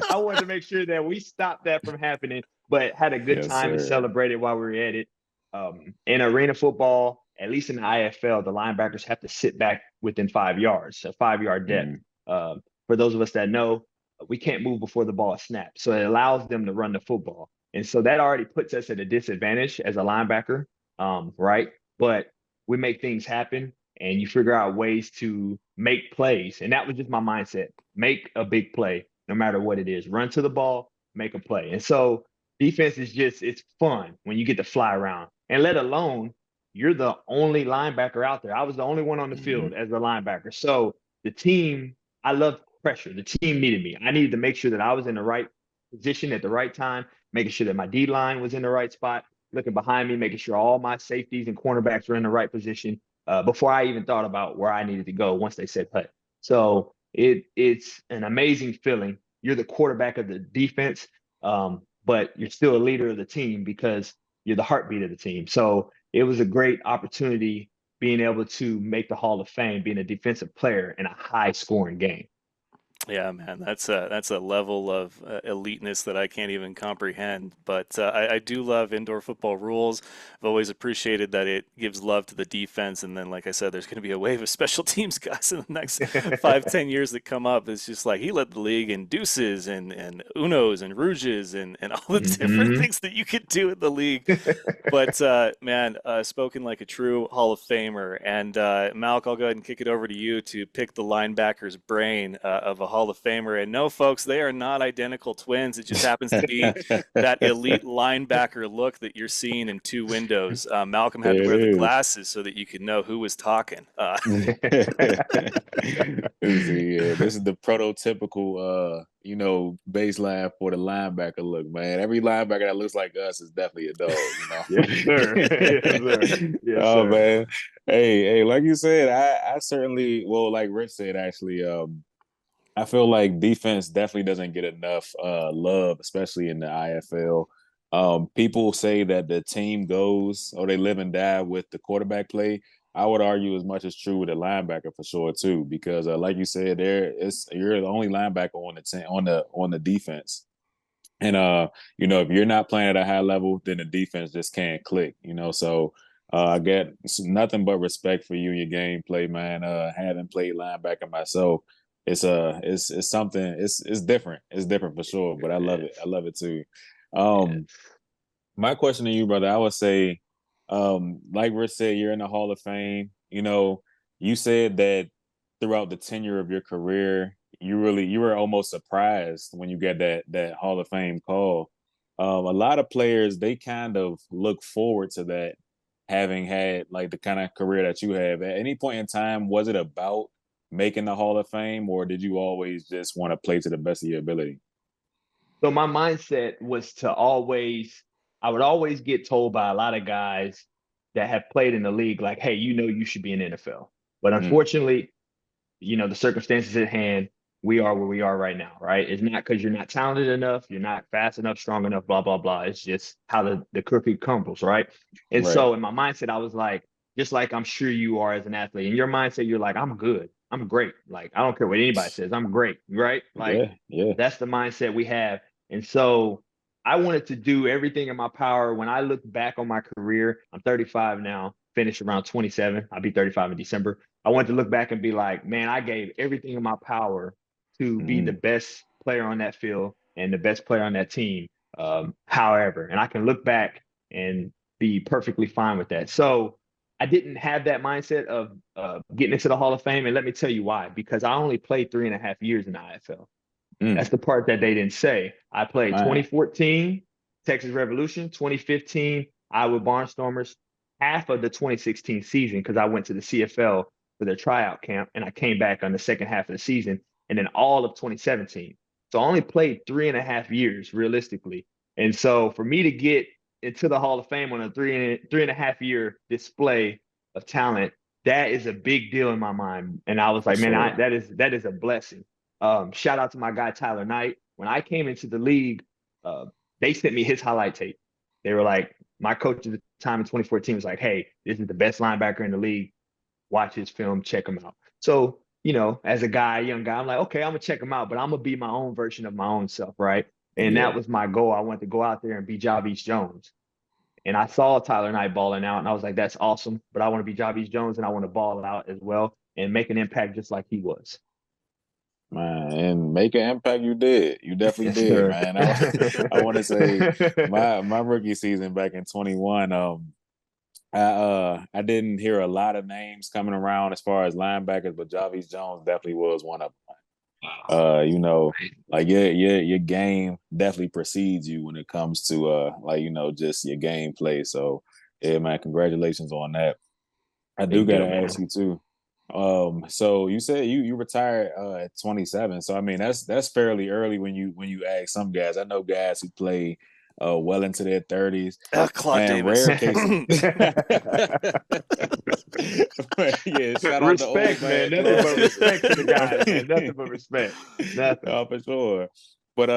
I wanted to make sure that we stopped that from happening, but had a good
Yes,
time and
sir.
celebrated while we were at it. In arena football, at least in the IFL, the linebackers have to sit back within 5 yards, so 5 yard depth.
Mm,
For those of us that know, we can't move before the ball is snapped, so it allows them to run the football, and so that already puts us at a disadvantage as a linebacker, right? But we make things happen and you figure out ways to make plays. And that was just my mindset. Make a big play, no matter what it is. Run to the ball, make a play. And so defense is just, it's fun when you get to fly around. And let alone, you're the only linebacker out there. I was the only one on the
mhm.
field as the linebacker. So the team, I love pressure. The team needed me. I needed to make sure that I was in the right position at the right time, making sure that my D line was in the right spot, looking behind me, making sure all my safeties and cornerbacks were in the right position before I even thought about where I needed to go once they said cut. So it's an amazing feeling. You're the quarterback of the defense, but you're still a leader of the team because you're the heartbeat of the team. So it was a great opportunity being able to make the Hall of Fame, being a defensive player in a high scoring game.
yeah, man, that's a level of eliteness that I can't even comprehend. But I do love indoor football rules. I've always appreciated that it gives love to the defense, and then, like I said, there's going to be a wave of special teams guys in the next 5, 10 years that come up. It's just like he led the league in deuces and unos and rouges and all the different
Mm-hmm.
things that you could do in the league. But man, spoken like a true Hall of Famer. And Malc, I'll go ahead and kick it over to you to pick the linebacker's brain of a Hall of Famer. And no, folks, they are not identical twins. It just happens to be that elite linebacker look that you're seeing in two windows. Malcolm had to
There
wear the
it is.
glasses so that you could know who was talking.
See, yeah, this is the prototypical, baseline for the linebacker look, man. Every linebacker that looks like us is definitely a
Yes, sir. Yes, sir. Yes,
Oh
sir.
man, hey, like you said, I certainly, well, like Rich said, actually, I feel like defense definitely doesn't get enough love, especially in the IFL. People say that the team goes or they live and die with the quarterback play. I would argue as much as true with the linebacker for sure too, because like you said, you're the only linebacker on the team on the defense, and if you're not playing at a high level, then the defense just can't click. So I get nothing but respect for you and your gameplay, man. Having played linebacker myself, it's something. It's different. It's different for sure, but I love it.
Yes.
I love it too.
Yes.
Um, my question to you, brother, I would say, like Rich said, you're in the Hall of Fame. You said that throughout the tenure of your career, you were almost surprised when you get that Hall of Fame call. A lot of players they kind of look forward to that, having had like the kind of career that you have. At any point in time, was it about making the Hall of Fame, or did you always just want to play to the best of your ability?
So my mindset was to I would always get told by a lot of guys that have played in the league, like, hey, you should be in NFL. But
Mm,
unfortunately, the circumstances at hand, we are where we are right now, right? It's not because you're not talented enough, you're not fast enough, strong enough, blah, blah, blah. It's just how the cookie crumbles, right? And
right.
so in my mindset, I was like, just like I'm sure you are as an athlete. In your mindset, you're like, I'm good. I'm great. Like, I don't care what anybody says. I'm great, right? Like,
Yeah, yeah.
that's the mindset we have. And so I wanted to do everything in my power. When I look back on my career, I'm 35 now, finished around 27. I'll be 35 in December. I wanted to look back and be like, man, I gave everything in my power to be the
Mm,
best player on that field and the best player on that team. However, and I can look back and be perfectly fine with that. So I didn't have that mindset of getting into the Hall of Fame. And let me tell you why, because I only played 3.5 years in the IFL.
mm,
That's the part that they didn't say. I played
man.
2014 Texas Revolution, 2015 Iowa Barnstormers, half of the 2016 season because I went to the CFL for their tryout camp, and I came back on the second half of the season, and then all of 2017. So I only played 3.5 years realistically. And so for me to get into the Hall of Fame on a three and a half year display of talent, that is a big deal in my mind. And I was
For
like, man,
sure.
that is a blessing. Shout out to my guy Tyler Knight. When I came into the league, uh, they sent me his highlight tape. They were like, my coach at the time in 2014 was like, hey, this is the best linebacker in the league. Watch his film, check him out. So, as a guy, young guy, I'm like, okay, I'm gonna check him out, but I'm gonna be my own version of my own self, right? And that
Yeah.
was my goal. I wanted to go out there and be Javicz Jones. And I saw Tyler Knight balling out, and I was like, that's awesome. But I want to be Javicz Jones, and I want to ball out as well and make an impact just like he was.
Man, and make an impact you did. You definitely
Yes,
did,
sir.
man. I want to say my rookie season back in 21, I didn't hear a lot of names coming around as far as linebackers, but Javicz Jones definitely was one of them. Like your game definitely precedes you when it comes to just your game play. So yeah, man, congratulations on that. I do
Big deal,
gotta
man.
ask you too. So you said you retired at 27. So I mean that's fairly early when you ask some guys. I know guys who play well into their 30s,
Claude
and
Davis.
rare cases. Yeah, shout out to old
Respect, man.
man
Nothing
Claude
but
Davis.
respect to the guys, man. Nothing but respect. Nothing.
Oh, for sure. But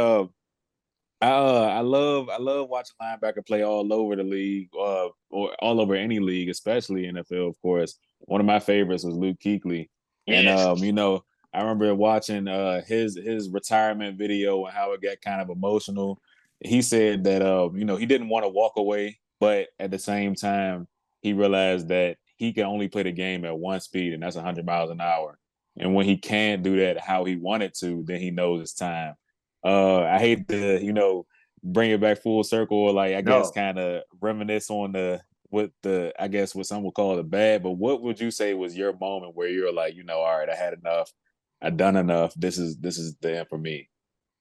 I love watching linebacker play all over the league, or all over any league, especially NFL, of course. One of my favorites was Luke Kuechly, and
Yes.
I remember watching his retirement video and how it got kind of emotional. He said that he didn't want to walk away, but at the same time he realized that he can only play the game at one speed, and that's 100 miles an hour. And when he can't do that how he wanted to, then he knows it's time. I hate to, bring it back full circle, or like I guess
No.
kind of reminisce on I guess what some would call the bad. But what would you say was your moment where you're like, all right, I had enough, I done enough. This is the end for me.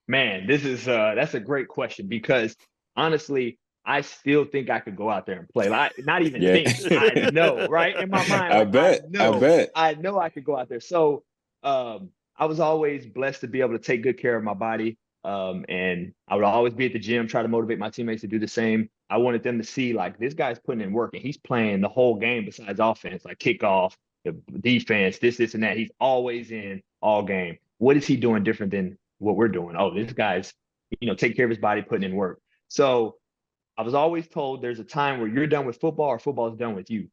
Man, that's a great question because honestly, I still think I could go out there and play. Like, not even
Yeah,
think. I know, right? In my mind,
I
like I
bet, I
know,
bet.
I know I could go out there. So I was always blessed to be able to take good care of my body. And I would always be at the gym, try to motivate my teammates to do the same. I wanted them to see like this guy's putting in work and he's playing the whole game besides offense, like kickoff, the defense, this, and that. He's always in all game. What is he doing different than what we're doing? Oh, this guy's, taking care of his body, putting in work. So I was always told there's a time where you're done with football or football's done with you.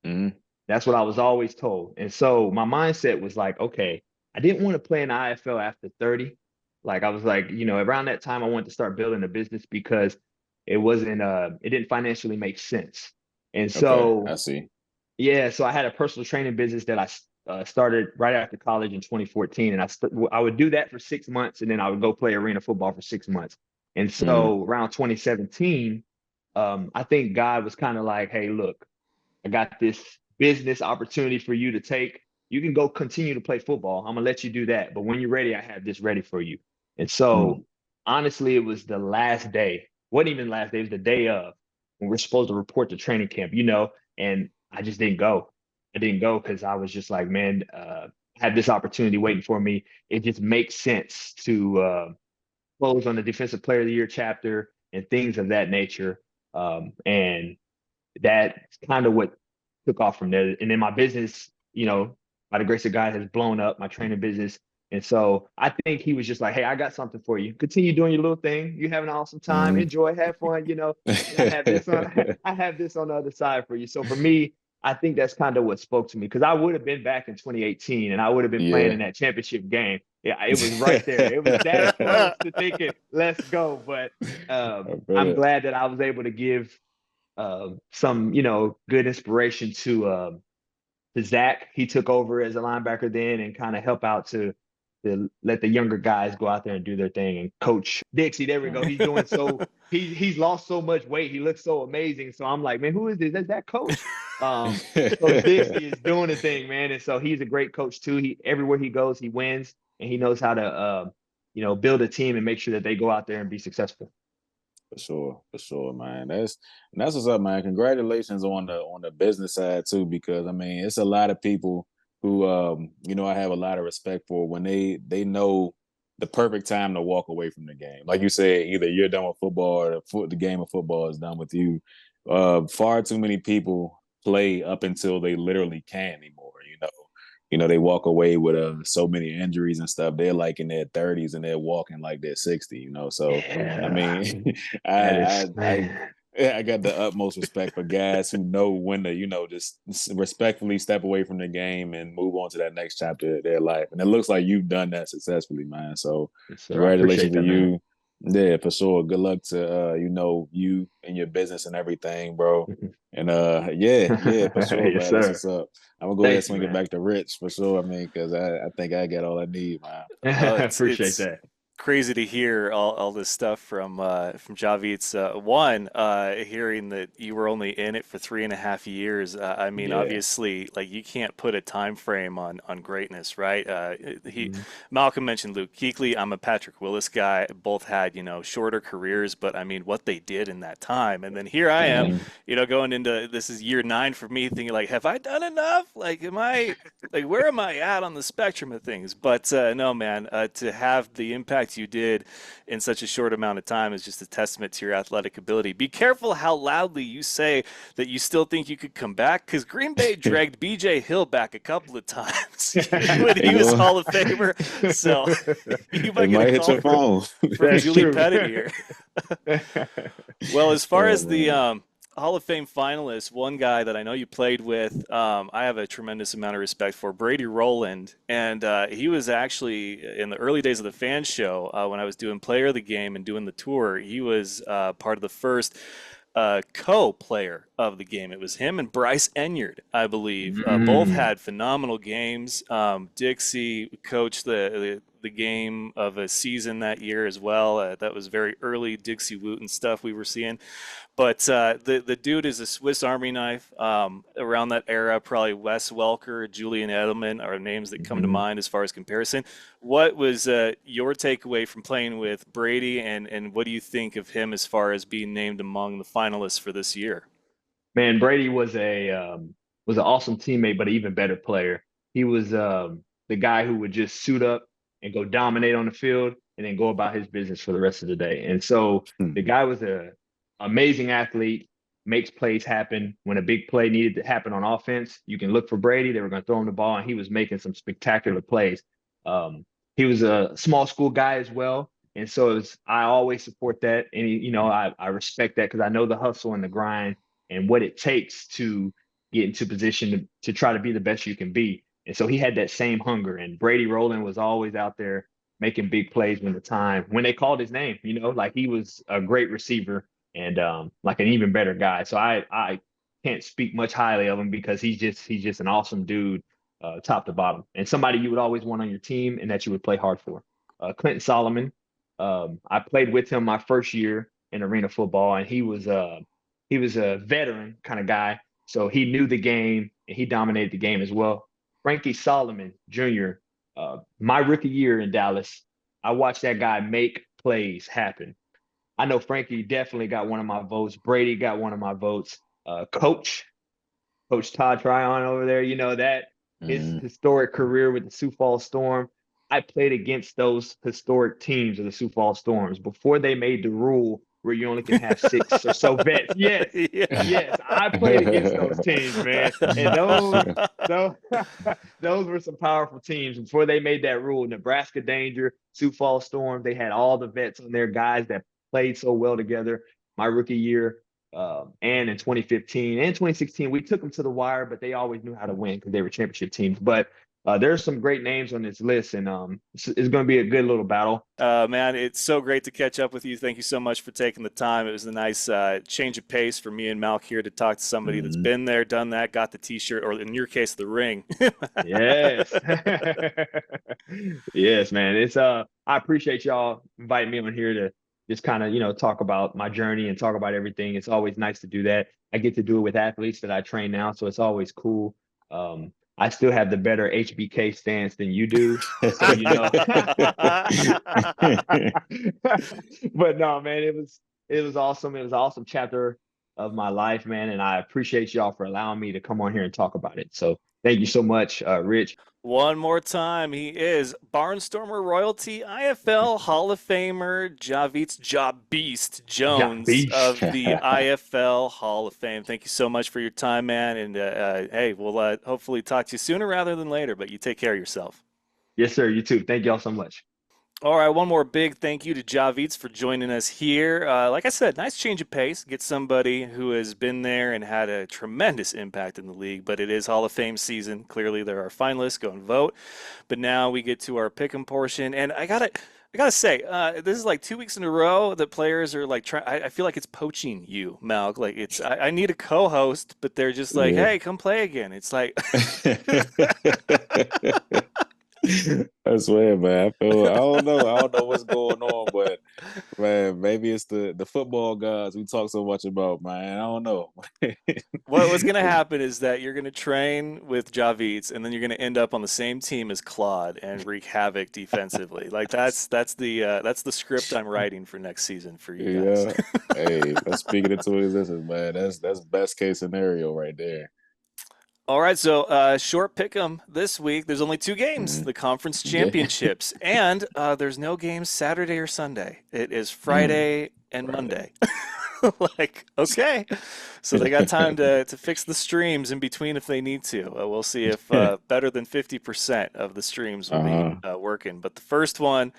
Mm-hmm.
That's what I was always told. And so my mindset was like, okay, I didn't want to play in the IFL after 30. Like I was like, around that time I wanted to start building a business because it didn't financially make sense. And
Okay,
so
I see.
yeah, so I had a personal training business that I started right after college in 2014, and I would do that for 6 months, and then I would go play arena football for 6 months. And
Mm-hmm.
so around 2017, I think God was kind of like, "Hey, look, I got this business opportunity for you to take. You can go continue to play football. I'm gonna let you do that, but when you're ready, I have this ready for you." And so honestly, it was the last day. Wasn't even the last day, it was the day of when we're supposed to report to training camp, and I just didn't go. I didn't go because I was just like, man, I had this opportunity waiting for me. It just makes sense to close on the defensive player of the year chapter and things of that nature. And that's kind of what took off from there. And then my business, by the grace of God, has blown up, my training business. And so I think he was just like, hey, I got something for you. Continue doing your little thing. You have an awesome time.
Mm-hmm.
Enjoy, have fun, and I have this on I have this on the other side for you. So for me, I think that's kind of what spoke to me because I would have been back in 2018 and I would have been playing
Yeah.
in that championship game. Yeah, it was right there. It was that close to thinking, let's go. But
I
I'm
bet.
glad that I was able to give some, good inspiration to Zach. He took over as a linebacker then and kind of help out to let the younger guys go out there and do their thing. And Coach Dixie, there we go. He's doing so. He's lost so much weight. He looks so amazing. So I'm like, man, who is this? That's that coach. Coach Dixie is doing the thing, man. And so he's a great coach too. He everywhere he goes, he wins, and he knows how to build a team and make sure that they go out there and be successful.
For sure, man. That's what's up, man. Congratulations on the business side too, because I mean, it's a lot of people who I have a lot of respect for when they know the perfect time to walk away from the game. Like you said, either you're done with football or the game of football is done with you. Far too many people play up until they literally can't anymore. They walk away with so many injuries and stuff. They're like in their 30s and they're walking like they're 60. So I
Yeah,
mean,
that
I
is,
I
man.
I got the utmost respect for guys who know when to, just respectfully step away from the game and move on to that next chapter of their life. And it looks like you've done that successfully, man. So
Yes, sir. I
congratulations
appreciate
to
that, man.
you. Yeah, for sure. Good luck to you and your business and everything, bro. And yeah, for sure,
Yes,
man. That's
sir.
what's up. I'm gonna go ahead and
Thank you,
swing it
man.
back to Rich for sure. I mean, because I think I got all I need, man.
Appreciate
It's
that.
crazy to hear all this stuff from Javicz. Hearing that you were only in it for 3.5 years. I mean,
Yeah.
obviously, like you can't put a time frame on greatness, right? He
Mhm.
Malcolm mentioned Luke Kuechly. I'm a Patrick Willis guy. Both had shorter careers, but I mean, what they did in that time. And then here I am,
Mhm.
going into this is year 9 for me, thinking like, have I done enough? Like, am I? Like where am I at on the spectrum of things? But no, man, to have the impact you did in such a short amount of time is just a testament to your athletic ability. Be careful how loudly you say that you still think you could come back, because Green Bay dragged B.J. Hill back a couple of times when
Hey,
he was Hall of Famer. So you
it
might get a
might hit
call
your
from
phone.
That's
Julie
true.
Pettit here. Well, as far
Oh
as the
man.
Hall of Fame finalists, one guy that I know you played with, I have a tremendous amount of respect for, Brady Rowland. And he was actually in the early days of the Fan Show when I was doing Player of the Game and doing the tour. He was part of the first co-player of the game. It was him and Bryce Enyard, I believe. Both
Mm.
had phenomenal games. Dixie coached the game of a season that year as well. That was very early Dixie Wooten stuff we were seeing. But the dude is a Swiss Army knife. Around that era, probably Wes Welker, Julian Edelman are names that come to
Mhm.
mind as far as comparison. What was your takeaway from playing with Brady, and what do you think of him as far as being named among the finalists for this year?
Man, Brady was an awesome teammate, but an even better player. He was the guy who would just suit up and go dominate on the field and then go about his business for the rest of the day. And so the guy was a amazing athlete, makes plays happen. When a big play needed to happen on offense, you can look for Brady. They were going to throw him the ball, and he was making some spectacular plays. Um, he was a small school guy as well. And so I always support that. And, I respect that because I know the hustle and the grind and what it takes to get into position to try to be the best you can be. And so he had that same hunger. And Brady Rowland was always out there making big plays when they called his name, like he was a great receiver and like an even better guy. So I can't speak much highly of him because he's just an awesome dude, top to bottom, and somebody you would always want on your team and that you would play hard for. Clinton Solomon, I played with him my first year in arena football, and he was a veteran kind of guy, so he knew the game and he dominated the game as well. Frankie Solomon Jr., my rookie year in Dallas, I watched that guy make plays happen. I know Frankie definitely got one of my votes. Brady got one of my votes. Coach Todd Tryon over there, that his
Mhm.
historic career with the Sioux Falls Storm. I played against those historic teams of the Sioux Falls Storms before they made the rule where you only can have six or so vets. Yes,
Yeah.
yes, I played against those teams, man, and those those were some powerful teams before they made that rule. Nebraska Danger, Sioux Falls Storm, they had all the vets on their guys that played so well together. My rookie year, and in 2015 and 2016, we took them to the wire, but they always knew how to win because they were championship teams. But there's some great names on this list, and it's going to be a good little battle.
Man, it's so great to catch up with you. Thank you so much for taking the time. It was a nice change of pace for me and Malc here to talk to somebody that's
Mhm.
been there, done that, got the T-shirt, or in your case, the ring.
Yes. Yes, man. I appreciate y'all inviting me on here to just kind of, talk about my journey and talk about everything. It's always nice to do that. I get to do it with athletes that I train now, so it's always cool. I still have the better HBK stance than you do, so But no, man, it was awesome. It was an awesome chapter of my life, man, and I appreciate y'all for allowing me to come on here and talk about it. So Thank you so much, Rich.
One more time, he is Barnstormer royalty, IFL Hall of Famer, Javicz Beast
Ja
Jones
Beast.
of the IFL Hall of Fame. Thank you so much for your time, man. And hey, we'll hopefully talk to you sooner rather than later, but you take care of yourself.
Yes, sir. You too. Thank y'all so much.
All right, one more big thank you to Javitz for joining us here. Like I said, nice change of pace. Get somebody who has been there and had a tremendous impact in the league, but it is Hall of Fame season. Clearly, there are finalists. Go and vote. But now we get to our pick'em portion, and I gotta say, this is like 2 weeks in a row that players are like trying. I feel like it's poaching you, Malc. Like I need a co-host, but they're just like,
Yeah.
hey, come play again. It's like,
I swear, man. I don't know what's going on, but man, maybe it's the football gods we talk so much about, man. I don't know.
what's going to happen is that you're going to train with Javitz, and then you're going to end up on the same team as Claude and wreak havoc defensively. Like that's the script I'm writing for next season for you guys.
Yeah. Hey, let's speak it into existence, man. That's best case scenario right there.
All right, so short pick'em this week. There's only two games,
Mm.
the conference
Yeah.
championships, and there's no games Saturday or Sunday. It is
Mm.
Friday and
Friday.
Monday. Like, okay, so they got time to fix the streams in between if they need to. We'll see if better than 50% of the streams will be
Uh-huh.
working. But the first one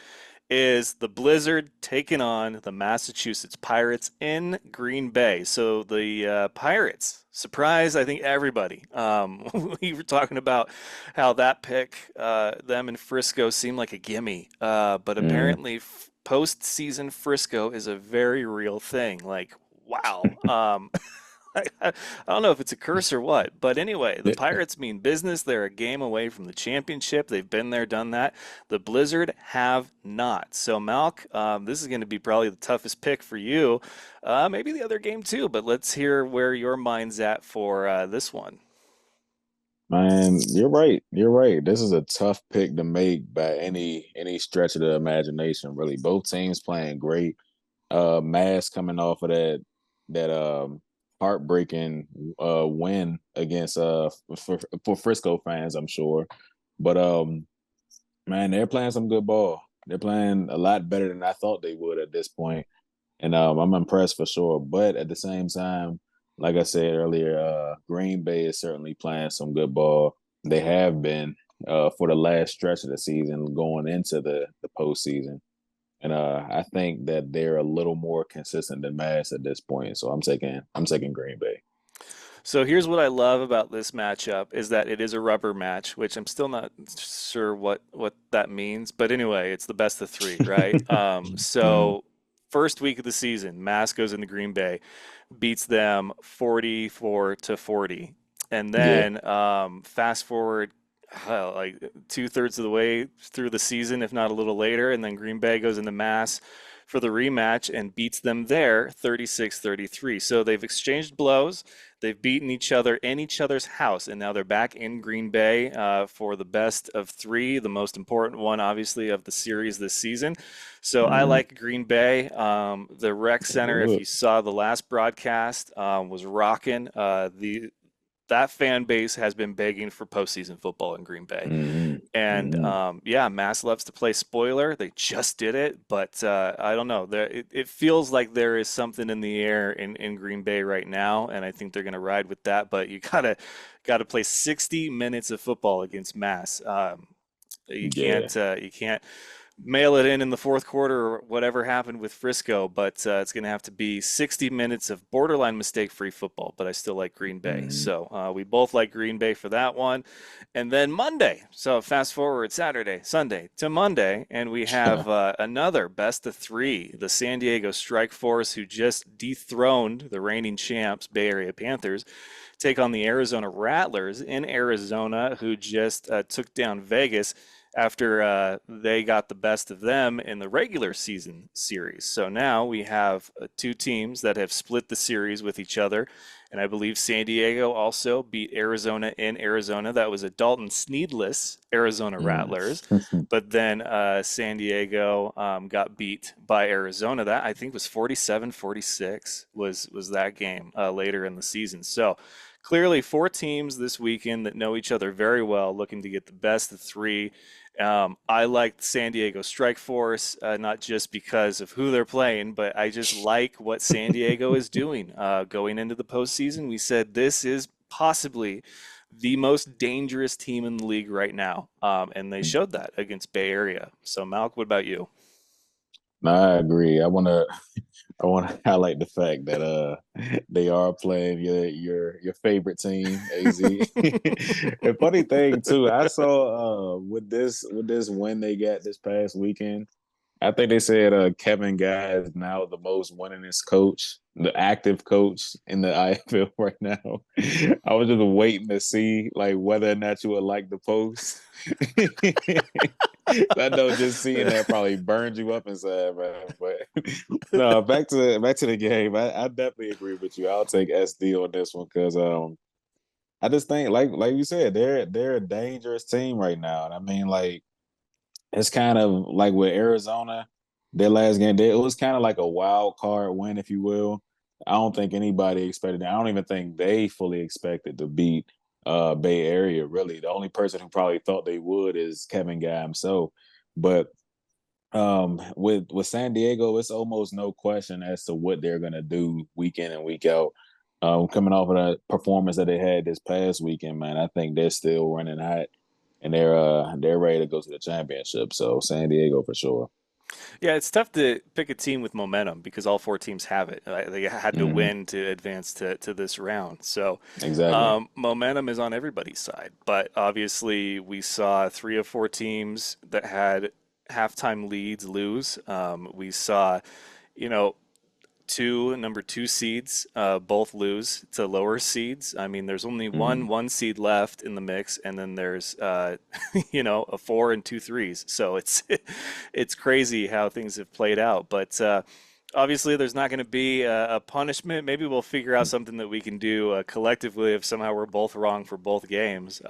is the Blizzard taking on the Massachusetts Pirates in Green Bay. So the Pirates surprise, I think everybody. We were talking about how that pick, them in Frisco, seemed like a gimme, but
Mm.
apparently postseason Frisco is a very real thing. Like, wow. I don't know if it's a curse or what, but anyway, the Pirates mean business. They're a game away from the championship. They've been there, done that. The Blizzard have not. So, Malc, this is going to be probably the toughest pick for you. Maybe the other game too, but let's hear where your mind's at for this one.
Man, you're right. You're right. This is a tough pick to make by any stretch of the imagination, really. Both teams playing great. Mass coming off of that heartbreaking win against for Frisco fans, I'm sure. But man, they're playing some good ball. They're playing a lot better than I thought they would at this point. And I'm impressed for sure. But at the same time, like I said earlier, Green Bay is certainly playing some good ball. They have been for the last stretch of the season, going into the postseason. And I think that they're a little more consistent than Mass at this point. So I'm taking Green Bay.
So here's what I love about this matchup is that it is a rubber match, which I'm still not sure what that means. But anyway, it's the best of three, right?
Mm,
So first week of the season, Mass goes into Green Bay, beats them 44-40, and
yeah.
then fast forward. Like 2/3 of the way through the season, if not a little later, and then Green Bay goes into Mass for the rematch and beats them there 36-33. So they've exchanged blows. They've beaten each other in each other's house, and now they're back in Green Bay for the best of three, the most important one, obviously, of the series this season. So I
Mm,
like Green Bay. The Rec Center, if
look.
you saw the last broadcast, was rocking. The That fan base has been begging for postseason football in Green Bay.
Mm,
And
mm,
yeah, Mass loves to play spoiler. They just did it, but I don't know. It feels like there is something in the air in Green Bay right now, and I think they're going to ride with that. But you gotta play 60 minutes of football against Mass.
yeah.
You can't mail it in the fourth quarter or whatever happened with Frisco, but it's going to have to be 60 minutes of borderline mistake-free football. But I still like Green Bay,
Mm,
so we both like Green Bay for that one. And then Monday, so fast forward Saturday, Sunday to Monday, and we have another best of three: the San Diego Strike Force, who just dethroned the reigning champs, Bay Area Panthers, take on the Arizona Rattlers in Arizona, who just took down Vegas after they got the best of them in the regular season series. So now we have two teams that have split the series with each other. And I believe San Diego also beat Arizona in Arizona. That was a Dalton Sneedless Arizona
mm.
Rattlers. But then San Diego got beat by Arizona. That I think was 47-46 was that game later in the season. So clearly four teams this weekend that know each other very well, looking to get the best of three. I like San Diego Strike Force, not just because of who they're playing, but I just like what San Diego is doing. Going into the postseason, we said this is possibly the most dangerous team in the league right now, and they showed that against Bay Area. So, Malc, what about you?
No, I agree. I want to highlight the fact that they are playing your favorite team, AZ. The funny thing too, I saw with this win they got this past weekend. I think they said Kevin Guy is now the most winningest coach, the active coach in the IFL right now. I was just waiting to see like whether or not you would like the post. I know just seeing that probably burned you up inside, man. But no, back to the game. I definitely agree with you. I'll take SD on this one because I just think like you said, they're a dangerous team right now. And I mean like it's kind of like with Arizona, their last game, it was kind of like a wild card win, if you will. I don't think anybody expected that. I don't even think they fully expected to beat Bay Area, really. The only person who probably thought they would is Kevin Guy himself. But with San Diego, it's almost no question as to what they're gonna do week in and week out. Coming off of the performance that they had this past weekend, man, I think they're still running hot and they're ready to go to the championship. So San Diego for sure.
Yeah, it's tough to pick a team with momentum because all four teams have it. They had to
Hmm.
win to advance to this round. So
Exactly.
momentum is on everybody's side. But obviously, we saw three of four teams that had halftime leads lose. We saw, you know, two number two seeds both lose to lower seeds. I mean, there's only
Hmm.
one seed left in the mix, and then there's a four and two threes. So it's it's crazy how things have played out. But obviously, there's not going to be a punishment. Maybe we'll figure out something that we can do collectively if somehow we're both wrong for both games.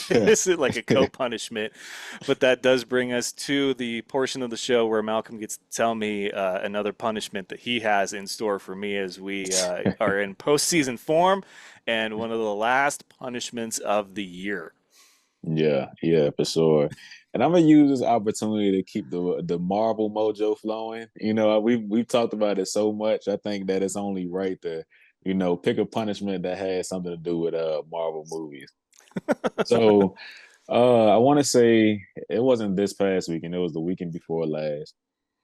This is like a co-punishment. But that does bring us to the portion of the show where Malcolm gets to tell me another punishment that he has in store for me as we are in postseason form and one of the last punishments of the year.
Yeah, for sure. And I'm gonna use this opportunity to keep the Marvel mojo flowing. We've talked about it so much. I think that it's only right to, pick a punishment that has something to do with Marvel movies. So I want to say it wasn't this past weekend, it was the weekend before last.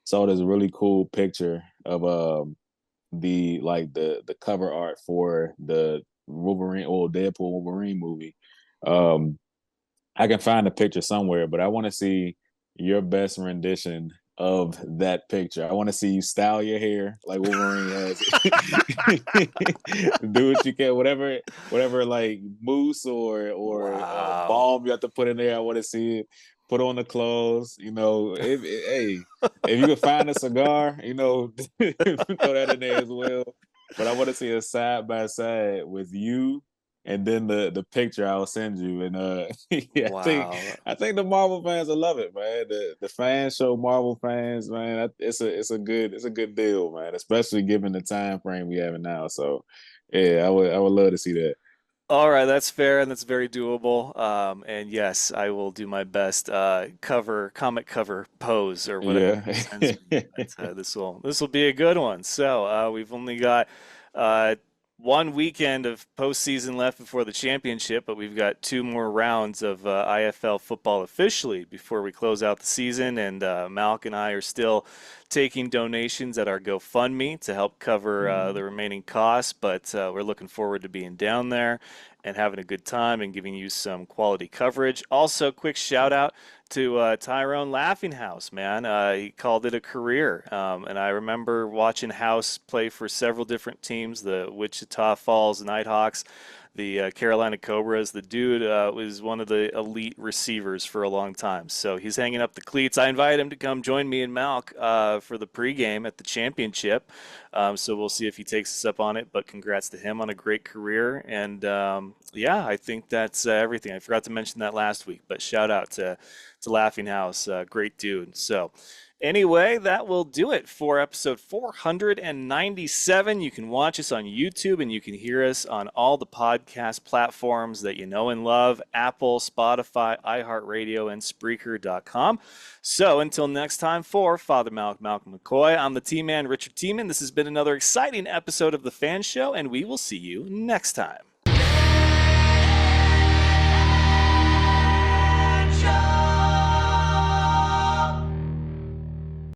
Saw this really cool picture of the cover art for the Wolverine or Deadpool Wolverine movie. Um I can find a picture somewhere, but I want to see your best rendition of that picture. I want to see you style your hair like Wolverine has it. Do what you can, whatever like mousse or
Wow.
balm you have to put in there. I want to see it. Put on the clothes. Hey, if you can find a cigar, throw that in there as well. But I want to see a side by side with you and then the picture I'll send you. And yeah,
Wow.
I think the Marvel fans will love it, man. The fans show Marvel fans, man. It's a good deal, man. Especially given the time frame we have now. So yeah, I would love to see that.
All right, that's fair and that's very doable. And yes, I will do my best comic cover pose or whatever
Yeah.
he sends me. But this will be a good one. So we've only got uh, one weekend of postseason left before the championship, but we've got two more rounds of IFL football officially before we close out the season. And Malc and I are still taking donations at our GoFundMe to help cover
Mhm.
the remaining costs. But we're looking forward to being down there and having a good time and giving you some quality coverage. Also, quick shout out to Tyrone Laughinghouse, man. He called it a career. And I remember watching House play for several different teams, the Wichita Falls Nighthawks, the Carolina Cobras. The dude was one of the elite receivers for a long time. So he's hanging up the cleats. I invited him to come join me and Malc for the pregame at the championship. So we'll see if he takes us up on it. But congrats to him on a great career. And yeah, I think that's everything. I forgot to mention that last week, but shout out to Laughing House, great dude. So Anyway, that will do it for episode 497. You can watch us on YouTube and you can hear us on all the podcast platforms that you know and love: Apple, Spotify, iHeartRadio, and Spreaker.com. So until next time, for Father Malc, Malcolm McCoy, I'm the team man, Richard Tiemann. This has been another exciting episode of The Fan Show, and we will see you next time.